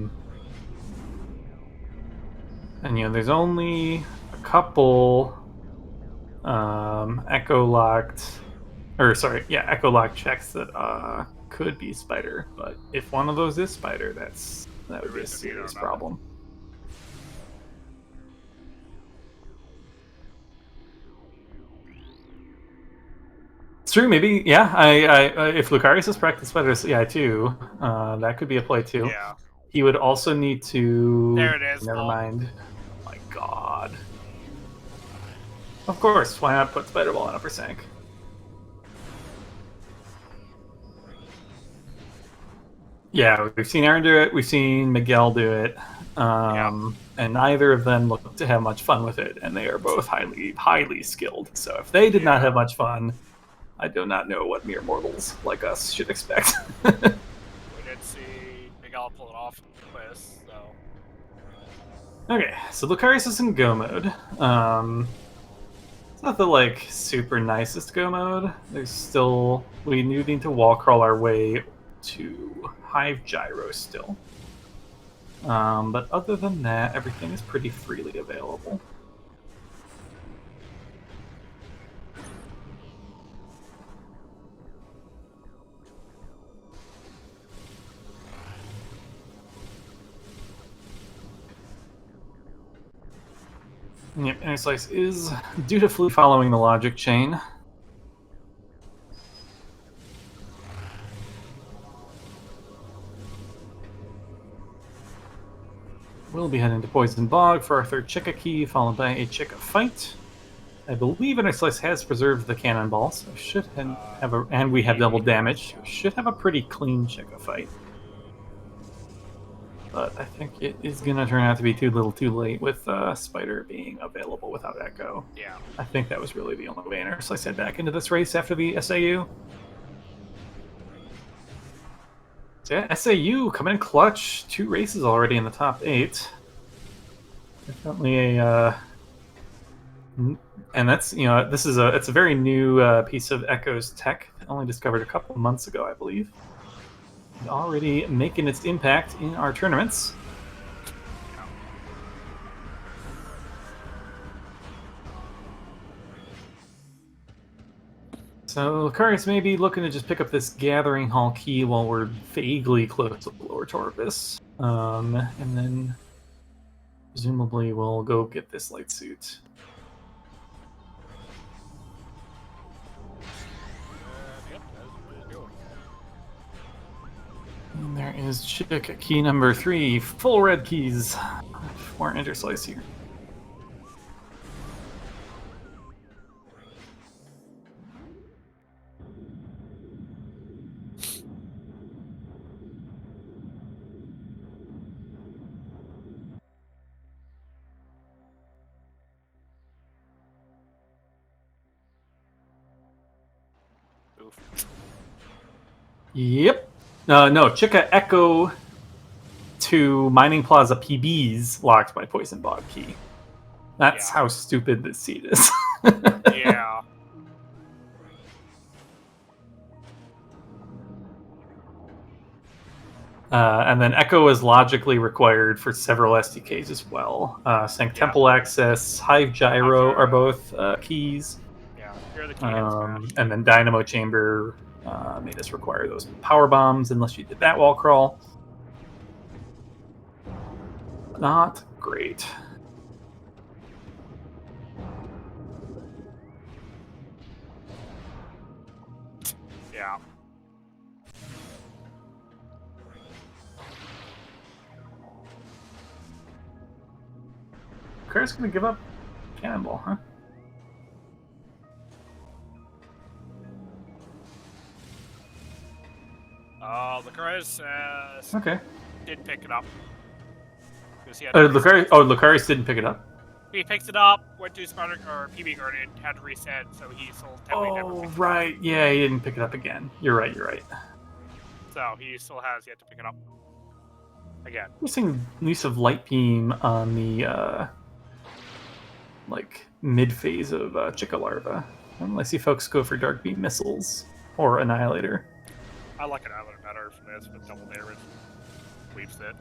And there's only a couple Echo locked, Echo lock checks that could be Spider. But if one of those is Spider, that would be a serious problem. It's true, maybe. Yeah, I if Lucarius is practice Spider, yeah, too. That could be a play too. Yeah. He would also need to. There it is. Never mind. Oh my God. Of course, why not put Spider Ball on upper sank? Yeah, we've seen Aaron do it. We've seen Miguel do it. And neither of them look to have much fun with it, and they are both highly skilled. So if they did not have much fun, I do not know what mere mortals like us should expect. We did see Miguel pull it off in the quiz, so. Okay, so Lucarius is in go mode. It's not the super nicest go mode. We need to wall crawl our way to Hive Gyro still. But other than that, everything is pretty freely available. Yep, Interslice is dutifully following the logic chain. We'll be heading to Poison Bog for our third Chicka key, followed by a Chicka fight. I believe Interslice has preserved the cannonball, so should have and we have double damage. So should have a pretty clean Chicka fight. But I think it is going to turn out to be too little too late with Spider being available without Echo. Yeah. I think that was really the only way Interslice head back into this race after the SAU. So yeah, SAU coming in clutch. 2 races already in the top 8. Definitely a... and that's, it's a very new piece of Echo's tech. Only discovered a couple months ago, I believe. Already making its impact in our tournaments. So Lucarius may be looking to just pick up this Gathering Hall key while we're vaguely close to the lower Torvus. And then presumably we'll go get this light suit. And there is Chick key number 3, full red keys for Interslice here. Yep. No, Chicka Echo to Mining Plaza PBs locked by Poison Bog key. That's how stupid this seed is. Yeah. And then Echo is logically required for several SDKs as well. Sank Temple Access, Hive Gyro are both keys. Yeah, you're the key. And then Dynamo Chamber made us require those power bombs unless you did that wall crawl. Not great. Yeah. Claire's gonna give up Cannonball, huh? Lucarius okay. did pick it up. Lucarius didn't pick it up? He picked it up, went to Spider or PB Guardian, had to reset, so he still technically never picked right. it up. Yeah, he didn't pick it up again. You're right. So he still has yet to pick it up again. We're seeing use of Light Beam on the mid-phase of Chica Larva. I see folks go for Dark Beam Missiles or Annihilator. I like Annihilator better for this, but double damage leaves it.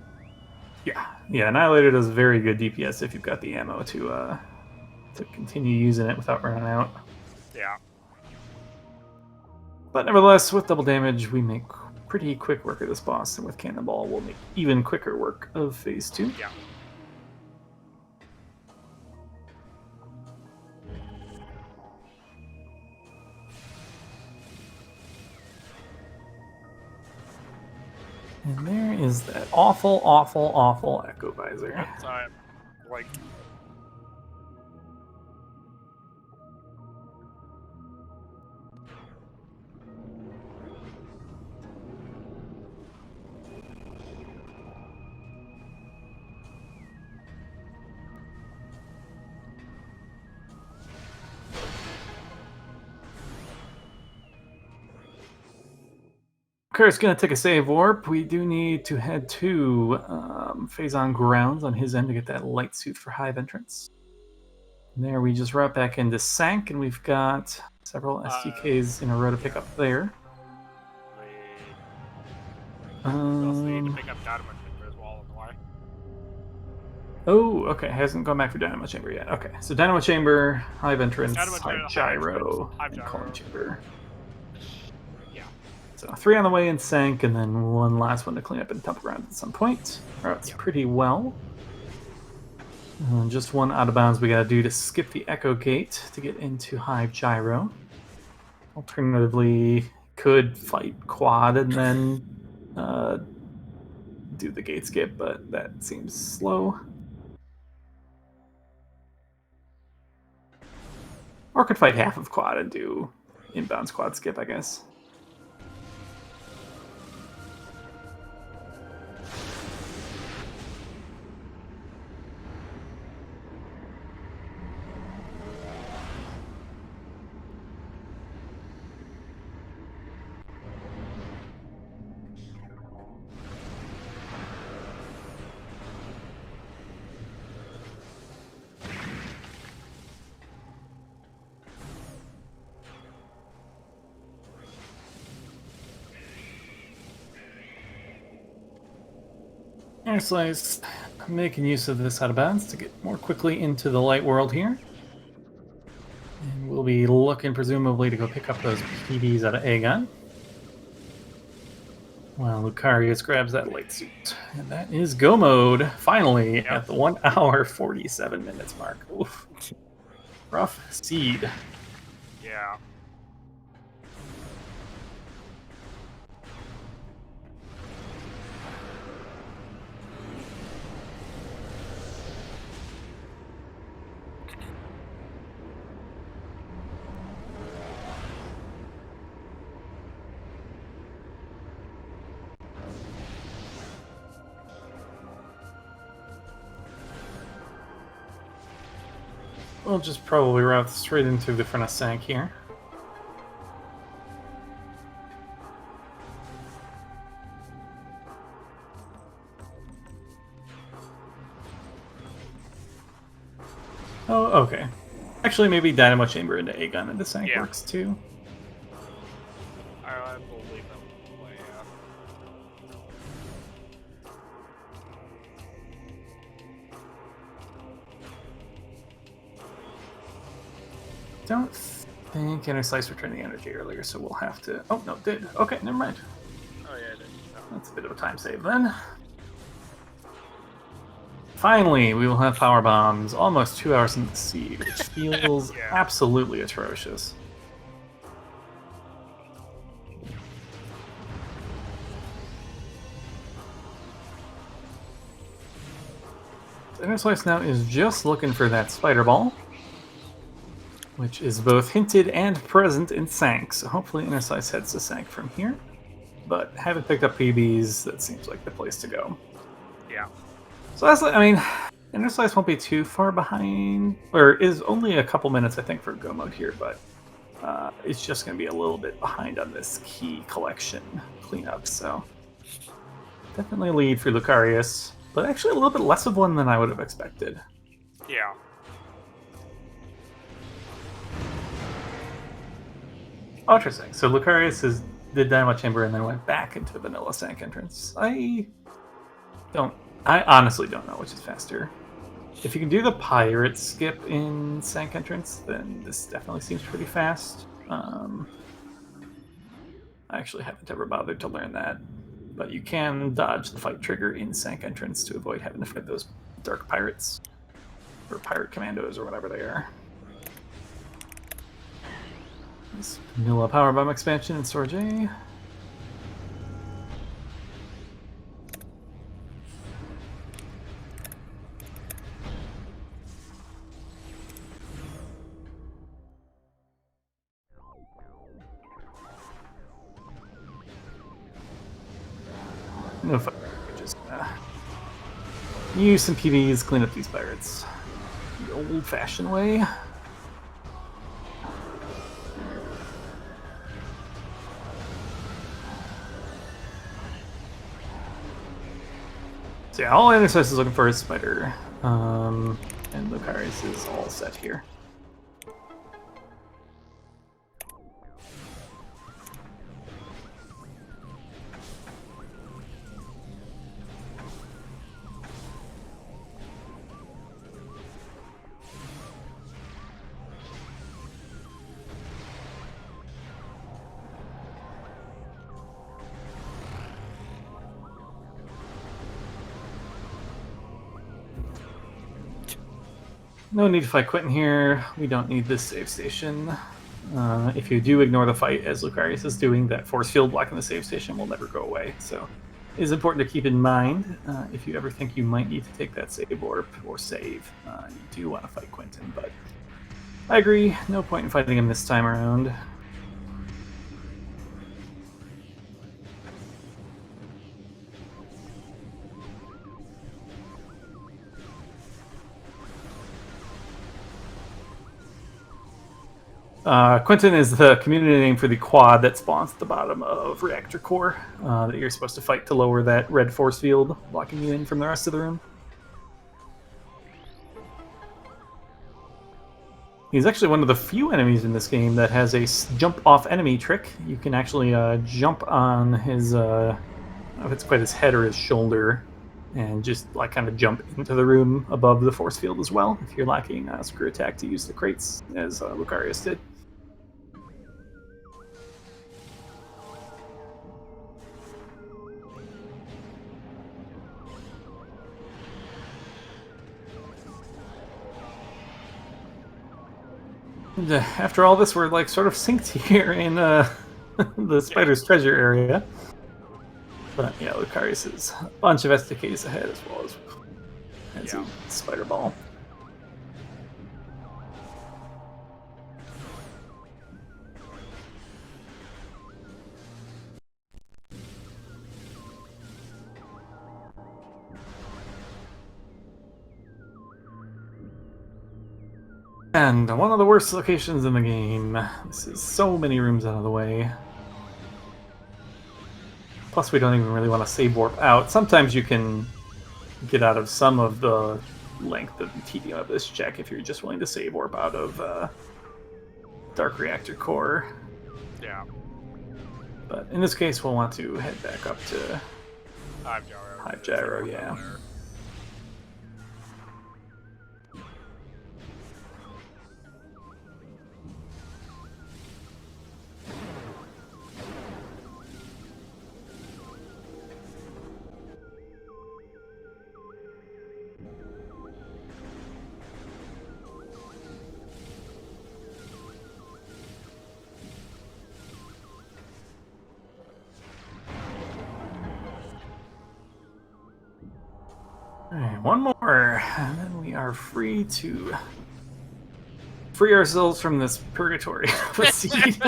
Yeah, Annihilator does very good DPS if you've got the ammo to continue using it without running out. Yeah. But nevertheless, with double damage, we make pretty quick work of this boss, and with Cannonball, we'll make even quicker work of Phase 2. Yeah. And there is that awful, awful, awful Echo Visor. Like... Kurt's going to take a save warp. We do need to head to Phazon Grounds on his end to get that light suit for Hive entrance. And there we just route back into Sank, and we've got several STKs in a row to pick up there. We also need to pick up Dynamo Chamber as well on the way. Oh, okay. Hasn't gone back for Dynamo Chamber yet. Okay, so Dynamo Chamber, Hive entrance, Hive Gyro, Hive and Gyro. Calling Chamber. Yeah. So 3 on the way in Sank, and then one last one to clean up in Temple Ground at some point. Routes pretty well. And just one out of bounds we gotta do to skip the Echo Gate to get into Hive Gyro. Alternatively, could fight Quad and then do the gate skip, but that seems slow. Or could fight half of Quad and do inbound Quad skip, I guess. Interslice, making use of this out of bounds to get more quickly into the light world here. And we'll be looking presumably to go pick up those PDs out of Aegon. While Lucarius grabs that light suit. And that is go mode, finally, at the 1 hour 47 minutes mark. Oof. Rough seed. Yeah. We'll just probably route straight into the front of Sank here. Oh, okay. Actually, maybe Dynamo Chamber into Aegon into Sank works too. I believe that way, yeah. Don't think Interslice returned the energy earlier, so we'll have to... Oh, no, it did. Okay, never mind. Oh, yeah, it did. No. That's a bit of a time save then. Finally, we will have power bombs almost 2 hours into the seed, which feels absolutely atrocious. So Interslice now is just looking for that spider ball, which is both hinted and present in Sank, so hopefully Interslice heads to Sank from here. But haven't picked up PBs, that seems like the place to go. Yeah. So that's, I mean, Interslice won't be too far behind, or is only a couple minutes, I think, for go mode here, but it's just going to be a little bit behind on this key collection cleanup, so definitely a lead for Lucarius, but actually a little bit less of one than I would have expected. Yeah. Oh, interesting. So Lucarius did Dynamo Chamber and then went back into the vanilla Sank entrance. I honestly don't know which is faster. If you can do the pirate skip in Sank entrance, then this definitely seems pretty fast. I actually haven't ever bothered to learn that, but you can dodge the fight trigger in Sank entrance to avoid having to fight those dark pirates or pirate commandos or whatever they are. This vanilla power bomb expansion in Storage A. No fun. Just use some PVs, clean up these pirates. The old-fashioned way. So yeah, all Interslice is looking for is Spider. And Lucarius is all set here. No need to fight Quentin here. We don't need this save station. If you do ignore the fight, as Lucarius is doing, that force field blocking the save station will never go away. So it is important to keep in mind if you ever think you might need to take that save orb or save. You do want to fight Quentin, but I agree. No point in fighting him this time around. Quentin is the community name for the quad that spawns at the bottom of Reactor Core that you're supposed to fight to lower that red force field blocking you in from the rest of the room. He's actually one of the few enemies in this game that has a jump off enemy trick. You can actually jump on his, I don't know if it's quite his head or his shoulder, and just like kind of jump into the room above the force field as well if you're lacking screw attack to use the crates, as Lucarius did. And, after all this, we're like sort of synced here in the Spider's treasure area. But yeah, Lucarius is a bunch of SDKs ahead as well as a Spider Ball. And one of the worst locations in the game. This is so many rooms out of the way. Plus, we don't even really want to save warp out. Sometimes you can get out of some of the length of the tedium of this check if you're just willing to save warp out of Dark Reactor Core. Yeah. But in this case, we'll want to head back up to Hive Gyro, yeah. Alright, one more, and then we are free to free ourselves from this purgatory of a seed.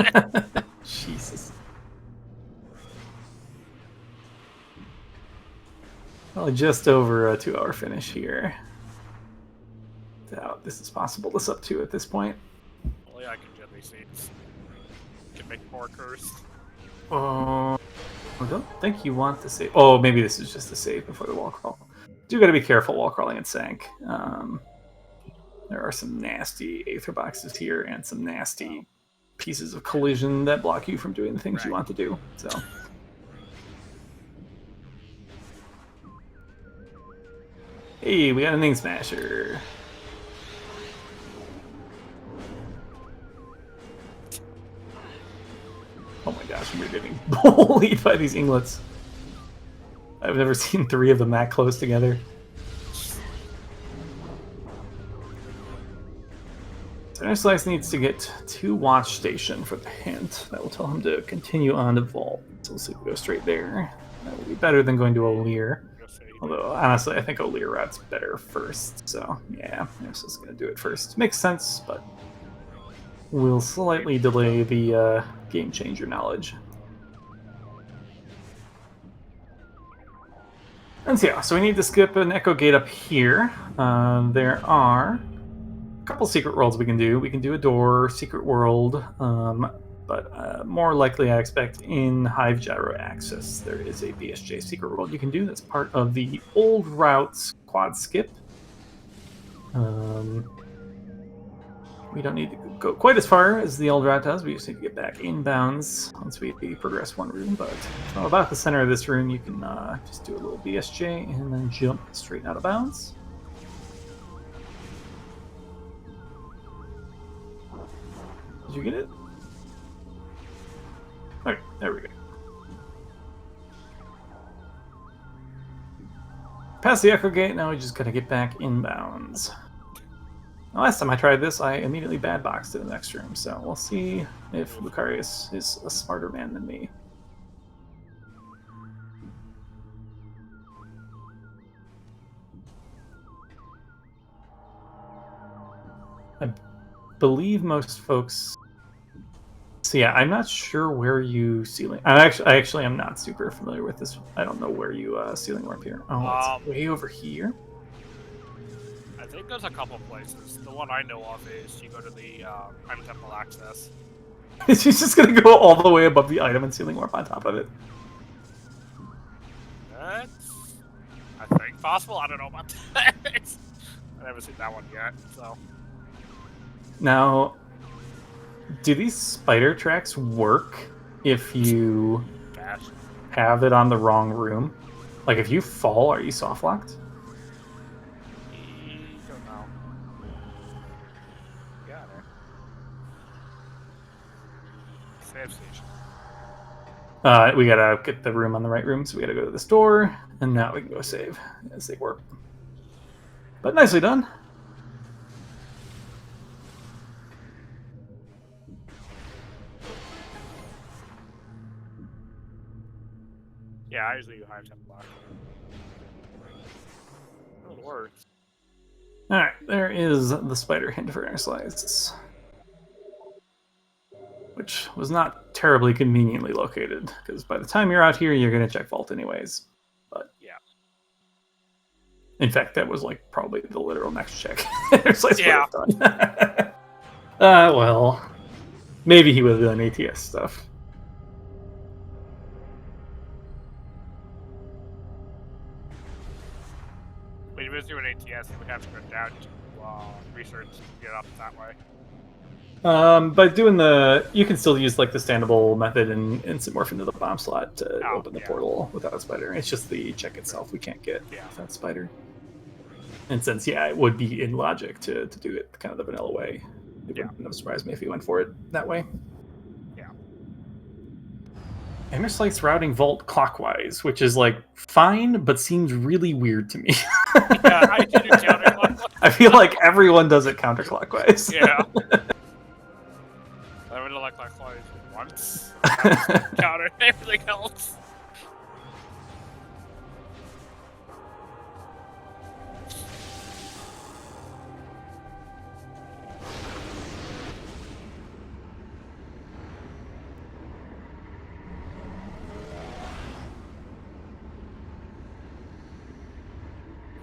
Jesus. Well, just over a 2-hour finish here. Doubt this is possible to sub 2 at this point. Well, yeah, I can gently see. Can make more cursed. I don't think you want to save. Oh, maybe this is just a save before the wall crawl. Do got to be careful wall crawling in Sank. There are some nasty Aether boxes here and some nasty pieces of collision that block you from doing the things you Right. want to do. So. Hey, we got an Ink Smasher. Oh my gosh, we're getting bullied by these inglets. I've never seen 3 of them that close together. So Interslice needs to get to Watch Station for the hint. That will tell him to continue on to Vault. So we'll see if we go straight there. That will be better than going to O'Lear. Although, honestly, I think O'Lear route's better first. So, yeah, Interslice is going to do it first. Makes sense, but we'll slightly delay the game changer knowledge. And so, yeah, so we need to skip an Echo Gate up here. There are a couple secret worlds we can do. We can do a door, secret world, but more likely I expect in Hive Gyro Access there is a BSJ secret world you can do that's part of the old routes quad skip. We don't need to go quite as far as the old route does. We just need to get back inbounds once we progress one room. But from about the center of this room, you can just do a little BSJ and then jump straight out of bounds. Did you get it? Okay, there we go. Past the Echo Gate, now we just gotta get back inbounds. Last time I tried this, I immediately bad boxed it in the next room, so we'll see if Lucarius is a smarter man than me. I believe most folks. So yeah, I'm not sure where you ceiling. I actually am not super familiar with this. I don't know where you ceiling warp here. Oh, it's way over here. I think there's a couple places. The one I know of is you go to the Item Temple access. She's just gonna go all the way above the item and ceiling warp on top of it. That's, I think, possible. I don't know about that. I've never seen that one yet, so. Now, do these spider tracks work if you have it on the wrong room? Like, if you fall, are you soft locked? Don't know. Got it. Save station. We gotta get the room on the right room, so we gotta go to the store, and now we can go save as they work. But nicely done. Yeah, I usually do Hive Temple block. Oh, it works. Alright, there is the spider hint for Interslice, which was not terribly conveniently located, because by the time you're out here, you're going to check Vault anyways. But yeah. In fact, that was like probably the literal next check. Interslice yeah. would have done. Well, maybe he would have done ATS stuff. When you was doing ATS, you would have to go down to research to get up that way. But doing you can still use like the standable method and instant morph into the bomb slot to open the portal without a spider. It's just the check itself we can't get without spider. And since it would be in logic to do it kind of the vanilla way, it wouldn't have surprised me if he went for it that way. Yeah. Interslice routing Vault clockwise, which is like fine, but seems really weird to me. Yeah, I can do counterclockwise. I feel like everyone does it counterclockwise. Yeah. I would like clockwise once. Counter everything else.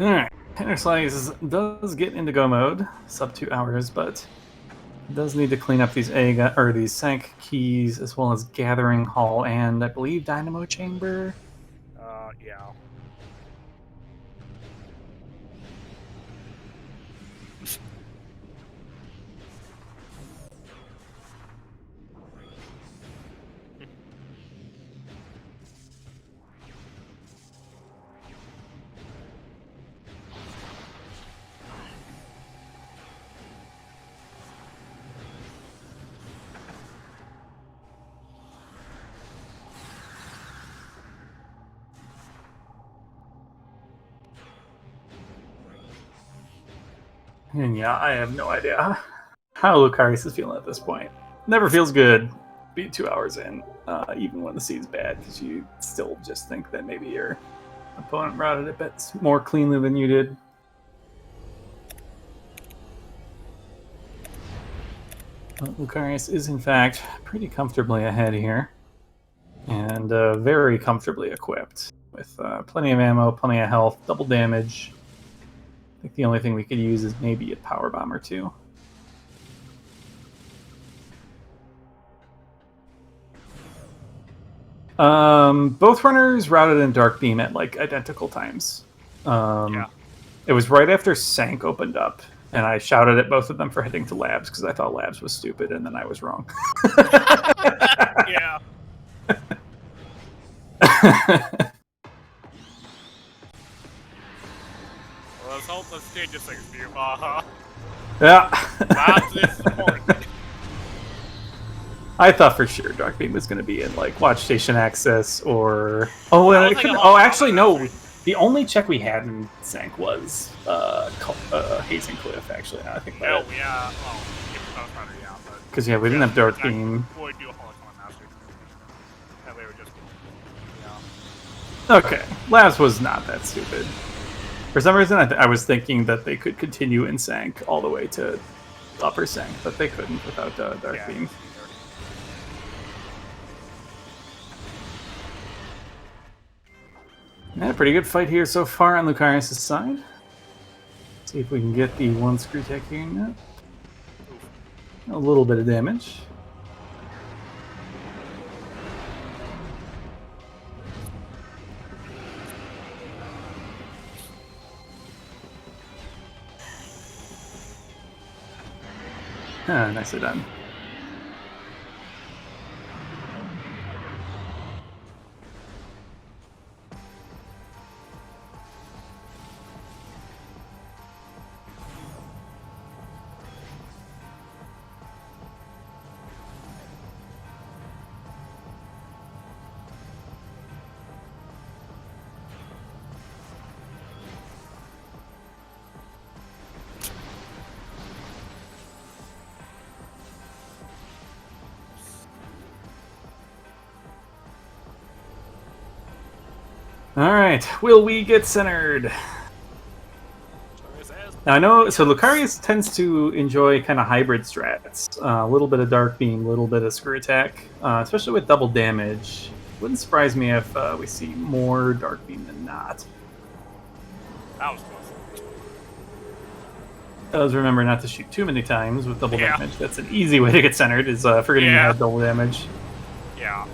Alright, Interslice does get into go mode, sub 2 hours, but does need to clean up these these sank keys as well as gathering hall and I believe dynamo chamber. Yeah. And yeah, I have no idea how Lucarius is feeling at this point. Never feels good being 2 hours in, even when the seed's bad, because you still just think that maybe your opponent routed a bit more cleanly than you did. But Lucarius is, in fact, pretty comfortably ahead here, and very comfortably equipped, with plenty of ammo, plenty of health, double damage. I think the only thing we could use is maybe a power bomb or two. Both runners routed in Dark Beam at like identical times. Yeah. It was right after Sank opened up, and I shouted at both of them for heading to Labs because I thought Labs was stupid, and then I was wrong. Yeah. Well, let's hope this changes things for you, Baja. Yeah. Labs is important. I thought for sure Dark Beam was going to be in like Watch Station Access or actually no. The only check we had in Sank was Hazing Cliff. Actually, now I think about it. Yeah. Oh, yeah, because we didn't have Dark Beam. Would do a Holicon Master. That way, would just. Yeah. Okay, Labs was not that stupid. For some reason, I was thinking that they could continue in Sank all the way to Upper Sank, but they couldn't without Dark Beam. Yeah, pretty good fight here so far on Lucarius' side. See if we can get the one screw tech here now. A little bit of damage. Nicely done. All right, will we get centered? Now I know, so Lucarius tends to enjoy kind of hybrid strats. A little bit of Dark Beam, a little bit of Screw Attack, especially with double damage. Wouldn't surprise me if we see more Dark Beam than not. That was close. Does remember not to shoot too many times with double damage. That's an easy way to get centered, is forgetting you have double damage. Yeah.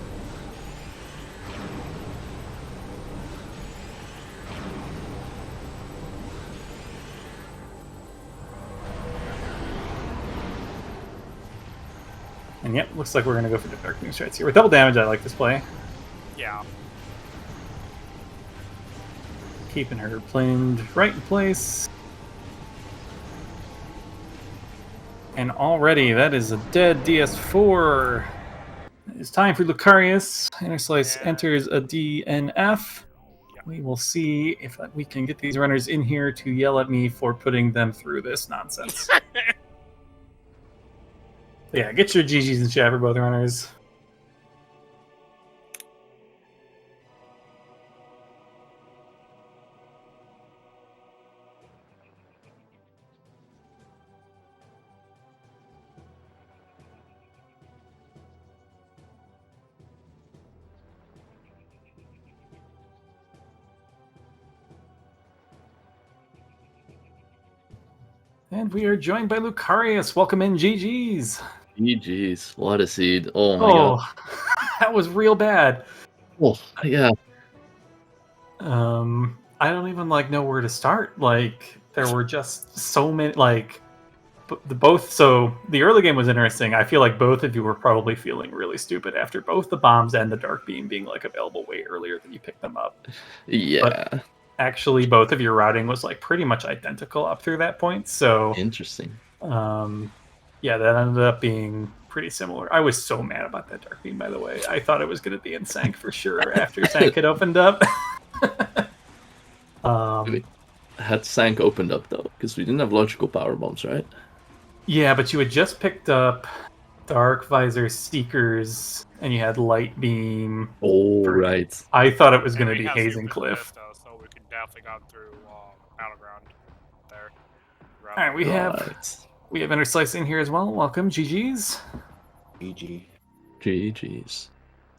And yep, looks like we're going to go for the Dark Beam strats here. With double damage, I like this play. Yeah. Keeping her planed right in place. And already, that is a dead DS4. It's time for Lucarius. Interslice enters a DNF. We will see if we can get these runners in here to yell at me for putting them through this nonsense. Yeah, get your GGs in chat for both runners. And we are joined by Lucarius. Welcome in, GGs. GG's. What a seed. Oh my god. That was real bad. Oh, yeah. I don't even know where to start. There were just so many so the early game was interesting. I feel like both of you were probably feeling really stupid after both the bombs and the Dark Beam being available way earlier than you picked them up. Yeah. But actually both of your routing was pretty much identical up through that point. So interesting. Yeah, that ended up being pretty similar. I was so mad about that Dark Beam, by the way. I thought it was going to be in Sank for sure after Sank had opened up. had Sank opened up though, because we didn't have logical power bombs, right? Yeah, but you had just picked up Dark Visor Seekers, and you had Light Beam. Oh, right. I thought it was And going to we be have Hazing Super Cliff. Cliff, though, so we could definitely go through Battleground there. All right, we have Interslice in here as well. Welcome, GG's. GG's.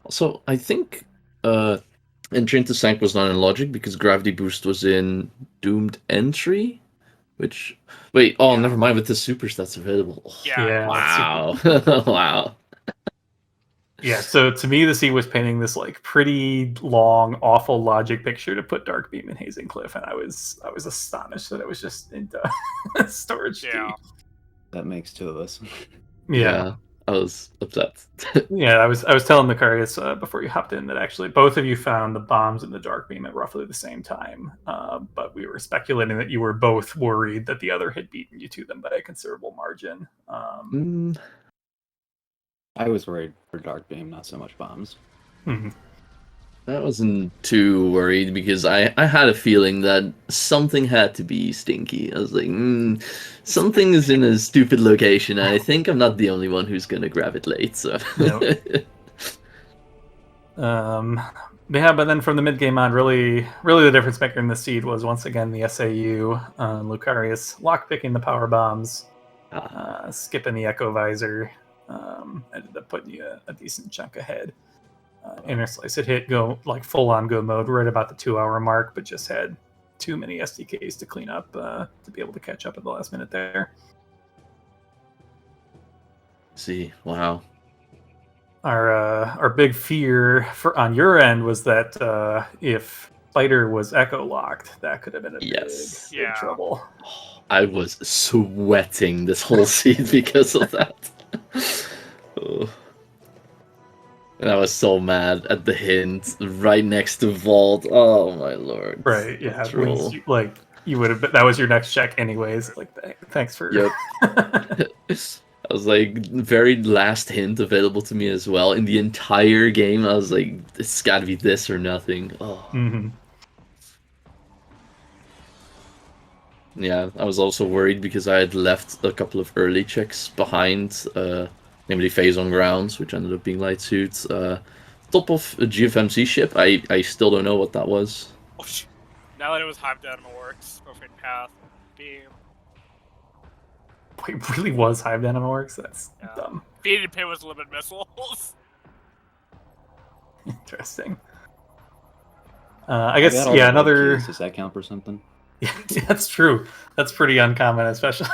Also, I think Entry into Sank was not in Logic because Gravity Boost was in Doomed Entry, which... Wait, never mind, with the supers that's available. Yeah. Wow. Wow. Yeah, so to me, the sea was painting this like pretty long, awful logic picture to put Dark Beam and Hazing Cliff, and I was astonished that it was just into storage. Yeah. That makes two of us. Yeah. I was upset. Yeah, I was telling Lucarius before you hopped in that actually both of you found the bombs and the Dark Beam at roughly the same time, but we were speculating that you were both worried that the other had beaten you to them by a considerable margin. I was worried for Dark Beam, not so much bombs. Mhm. I wasn't too worried because I had a feeling that something had to be stinky. I was like, something is in a stupid location. I think I'm not the only one who's gonna grab it late. So. Nope. But then from the mid game on, really the difference maker in the seed was once again the SAU, Lucarius lockpicking the power bombs, skipping the Echo Visor, ended up putting you a decent chunk ahead. Interslice had hit full on go mode right about the 2-hour mark, but just had too many SDKs to clean up to be able to catch up at the last minute there. See, wow. Our big fear on your end was that if Spider was echo locked, that could have been a big trouble. I was sweating this whole scene because of that. And I was so mad at the hint right next to Vault. Oh my lord! Right? Yeah. You would have. That was your next check, anyways. Like, thanks for. Yep. I was like, very last hint available to me as well in the entire game. I was like, it's got to be this or nothing. Oh. Mm-hmm. Yeah, I was also worried because I had left a couple of early checks behind, namely Phase on Grounds, which ended up being light suits. Top of a GFMC ship, I still don't know what that was. Oh, now that it was Hive Dynamo Works, Perfect Path, Beam. It really was Hive Dynamo Works? That's dumb. Feeding Pin was limited missiles. Interesting. I guess, another... Does that count for something? Yeah, that's true. That's pretty uncommon, especially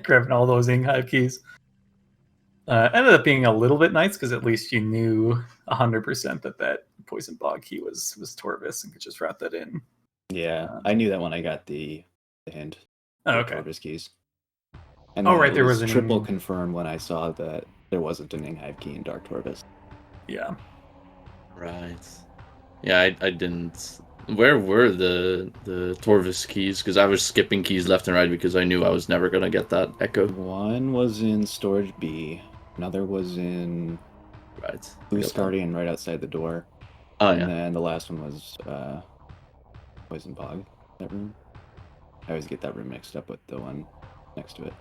grabbing all those Hive keys. Ended up being a little bit nice because at least you knew 100% that Poison Bog key was Torvis and could just route that in. Yeah, I knew that when I got the hint. Oh, okay. Torvis keys. And right, there was an triple confirmed when I saw that there wasn't an Hive key in Dark Torvis. Yeah. Right. Yeah, I didn't. Where were the Torvis keys? Because I was skipping keys left and right because I knew I was never gonna get that Echo. One was in Storage B. Another was in Boost Guardian right outside the door. Oh, and then the last one was Poison Bog, that room. I always get that room mixed up with the one next to it.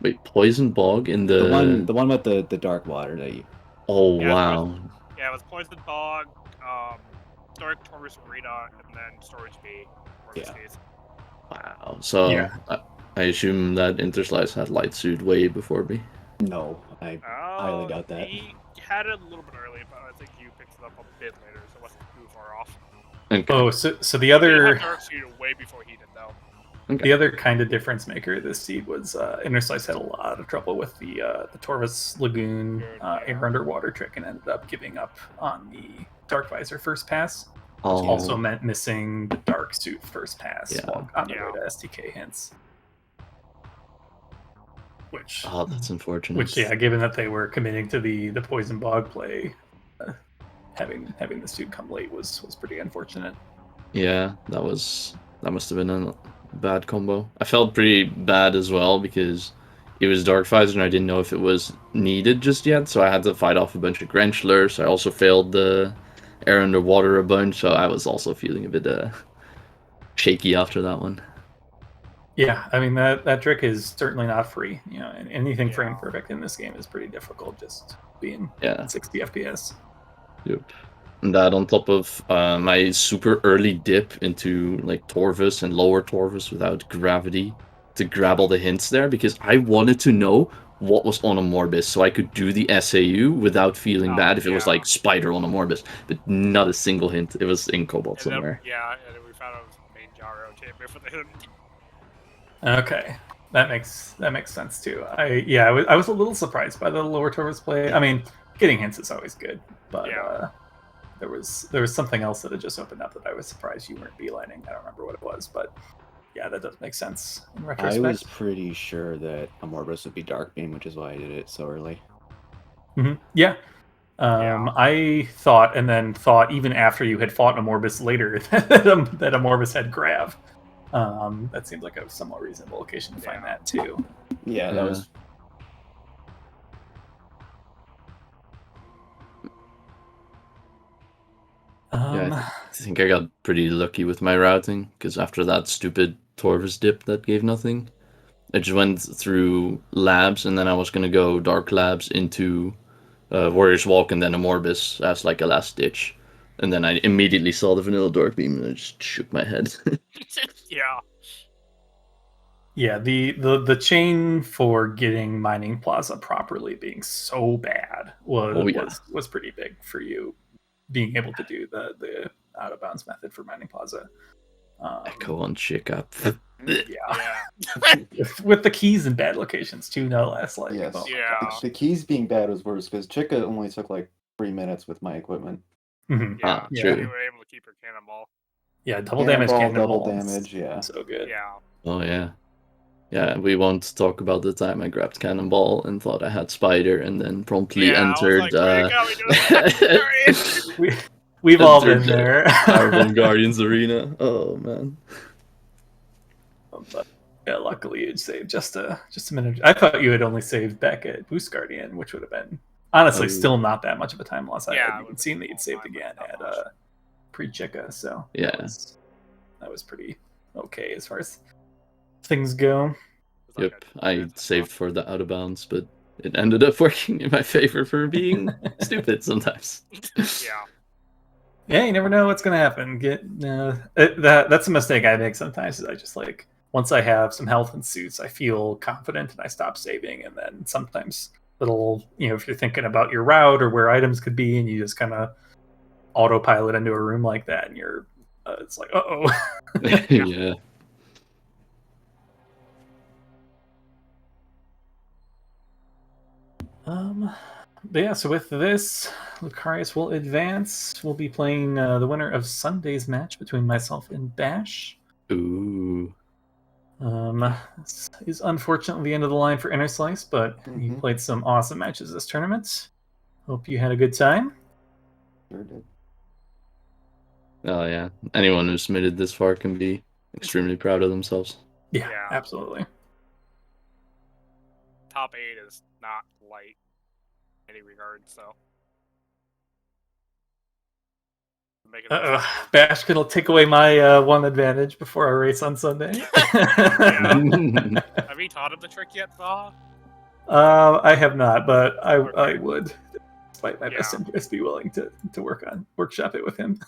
Wait, Poison Bog in the... The one with the dark water that you... Oh, wow. It was Poison Bog, Dark Torvis Arena, and then Storage B. Wow. So, I assume that Interslice had Light Suit way before me. No, I highly doubt that. He had it a little bit early, but I think you picked it up a bit later, so it wasn't too far off. Okay. Oh, so the other... Dark Suit way before he did, though. Okay. The other kind of difference maker of this seed was Interslice had a lot of trouble with the Torvis Lagoon air underwater trick and ended up giving up on the Dark Visor first pass. Oh. Also meant missing the Dark Suit first pass while on the way to SDK hints. Which that's unfortunate. Which given that they were committing to the Poison Bog play, having the suit come late was pretty unfortunate. Yeah, that must have been a bad combo. I felt pretty bad as well because it was Dark Visor and I didn't know if it was needed just yet, so I had to fight off a bunch of Grenchlers. I also failed the air underwater a bunch, so I was also feeling a bit shaky after that one. Yeah, I mean that trick is certainly not free. You know, and anything frame Yeah. perfect in this game is pretty difficult. Just being Yeah. 60 FPS. Yep. And that on top of my super early dip into like Torvus and lower Torvus without gravity to grab all the hints there because I wanted to know what was on a Morbus so I could do the SAU without feeling bad if it was like Spider on a Morbus, but not a single hint. It was in Cobalt somewhere. And then we found out it was main gyro chamber for the hint. Okay, that makes sense too. I was a little surprised by the lower Torvus play. I mean, getting hints is always good, but there was something else that had just opened up that I was surprised you weren't beelining. I don't remember what it was, but yeah, that does make sense in retrospect. I was pretty sure that a Morbus would be Dark Beam, which is why I did it so early. Yeah. I thought, and then thought even after you had fought a Morbus later that a Morbus had Grav. That seems like a somewhat reasonable location to find that too. Yeah, that was. I think I got pretty lucky with my routing because after that stupid Torvus dip that gave nothing, I just went through labs and then I was gonna go Dark Labs into Warrior's Walk and then a Morbus as like a last ditch, and then I immediately saw the vanilla Dark Beam and I just shook my head. Yeah. Yeah, the chain for getting Mining Plaza properly being so bad was pretty big for you being able to do the out of bounds method for Mining Plaza. Echo on chick up. Yeah. With the keys in bad locations too, no less. Like, yes. The keys being bad was worse because Chica only took like 3 minutes with my equipment. Mm-hmm. Yeah, true. you were able to keep your cannonball. Yeah, double damage cannonball. Double damage, yeah. So good. Yeah. Oh yeah. Yeah, we won't talk about the time I grabbed Cannonball and thought I had Spider and then promptly entered we've all been there. Powerbomb Guardians Arena. Oh man. But yeah, luckily you'd saved just a minute. I thought you had only saved back at Boost Guardian, which would have been honestly still not that much of a time loss. I hadn't even seen that you'd saved again at pre-Chica, so yeah, that was pretty okay as far as things go. Yep, I saved for the out of bounds, but it ended up working in my favor for being stupid sometimes. Yeah, you never know what's gonna happen. That's a mistake I make sometimes. Is I just like once I have some health and suits, I feel confident and I stop saving, and then sometimes little if you're thinking about your route or where items could be, and you just kind of autopilot into a room like that, and you're it's like yeah. But yeah, so with this, Lucarius will advance. We'll be playing the winner of Sunday's match between myself and Bash. Ooh. This is unfortunately the end of the line for Interslice, but you played some awesome matches this tournament. Hope you had a good time. Sure did. Oh yeah, anyone who's made it this far can be extremely proud of themselves. Yeah, absolutely. Top 8 is not light in any regard, so. Bash gonna take away my one advantage before our race on Sunday. Have you taught him the trick yet, Baha? I have not, but I would, despite my best interest, be willing to workshop it with him.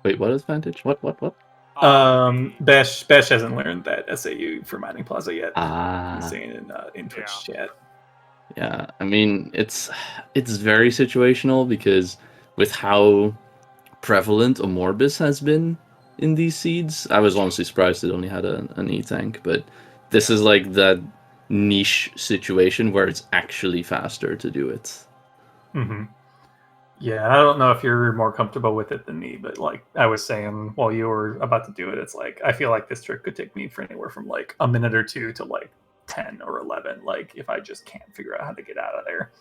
Wait, what advantage? What? Bash hasn't learned that SAU for Mining Plaza yet. He's saying in Twitch chat. Yeah, I mean it's very situational because with how prevalent a Morbus has been in these seeds, I was honestly surprised it only had an E-tank, but this is like that niche situation where it's actually faster to do it. Mm-hmm. Yeah, I don't know if you're more comfortable with it than me, but like I was saying while you were about to do it, it's like I feel like this trick could take me for anywhere from like a minute or two to like 10 or 11, like if I just can't figure out how to get out of there.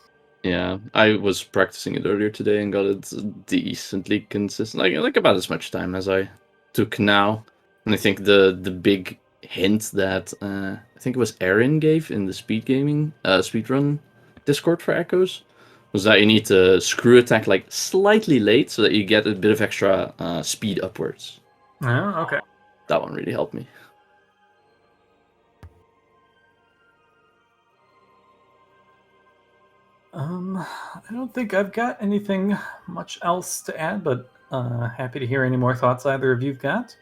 Yeah, I was practicing it earlier today and got it decently consistent, like about as much time as I took now. And I think the big hint that I think it was Aaron gave in the SpeedGaming speedrun Discord for Echoes was that you need to screw attack like slightly late so that you get a bit of extra speed upwards. Oh, okay. That one really helped me. I don't think I've got anything much else to add, but happy to hear any more thoughts either of you've got.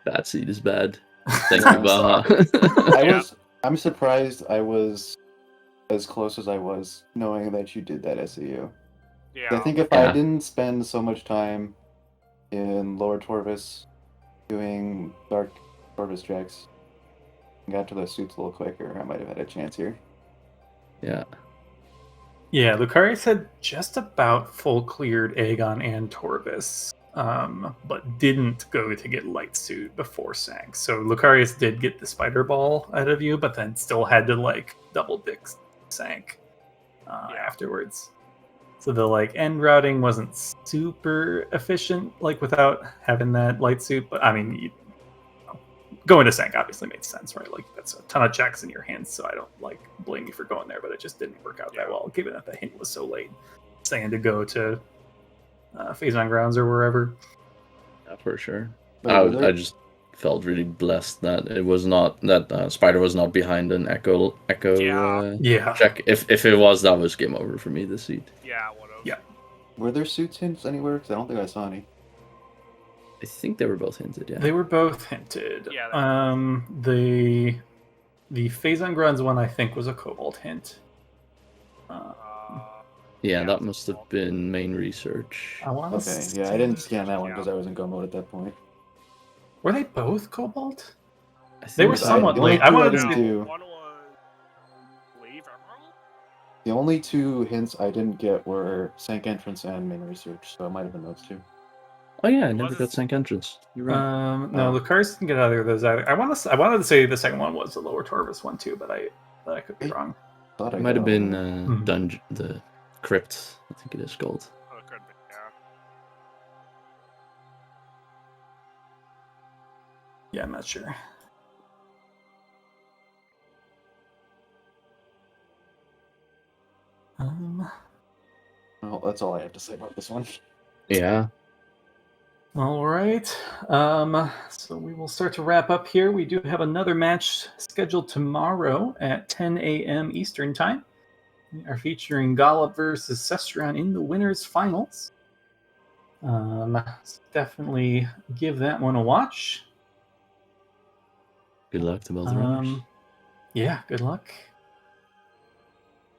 That seed is bad. Thank Yeah. you, Baha. Yeah. I'm surprised I was as close as I was, knowing that you did that SEU. Yeah. I think if I Yeah. didn't spend so much time in Lower Torvis doing Dark Torvis checks and got to those suits a little quicker, I might have had a chance here. Yeah. Yeah, Lucarius had just about full cleared Aegon and Torvis, but didn't go to get Light Suit before Sank. So Lucarius did get the Spider Ball out of you, but then still had to like double dick Sank afterwards. So the like end routing wasn't super efficient, like without having that Light Suit. But I mean, going to Sank obviously made sense, right? Like that's a ton of checks in your hands, so I don't like blame you for going there, but it just didn't work out that well, given that the hint was so late, saying to go to Phase on Grounds or wherever. Yeah, for sure. But I just felt really blessed that it was not that Spider was not behind an echo Yeah. check. If it was, that was game over for me this seed. Yeah, one of. Yeah. were there suits hints anywhere? Because I don't think I saw any. I think they were both hinted. Yeah. They were both hinted. Yeah, The Phase on Grounds one I think was a Cobalt hint. Yeah, that must have been main research. I want Okay, yeah, I didn't scan that one because I was in go mode at that point. Were they both Cobalt? I They think were so. somewhat the only late. I two wanted didn't to do. One was Wave Emerald? The only two hints I didn't get were Sank Entrance and Main Research, so it might have been those two. Oh yeah, I Was never it- got Sank Entrance. You're right. No, Lucarius didn't get either of those either. I wanted to say the second one was the Lower Torvis one too, but I could be wrong. Thought I It might have got all been of them. Dungeon, the Crypt. I think it is called. Oh, it could be, yeah. Yeah, I'm not sure. Well, that's all I have to say about this one. Yeah. All right. So we will start to wrap up here. We do have another match scheduled tomorrow at 10 a.m. Eastern Time. We are featuring Gollop versus Cestron in the winners finals. So definitely give that one a watch. Good luck to both runners. Yeah, good luck.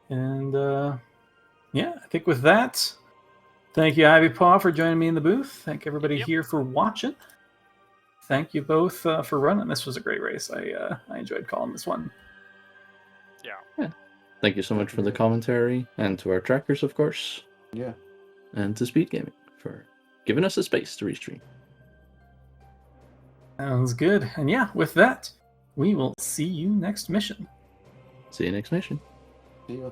And yeah, I think with that, thank you, Ivy Paw, for joining me in the booth. Thank everybody here for watching. Thank you both for running. This was a great race. I enjoyed calling this one. Yeah. Thank you so much for the commentary, and to our trackers, of course. Yeah. And to SpeedGaming for giving us a space to restream. Sounds good. And yeah, with that, we will see you next mission. See you next mission. See ya.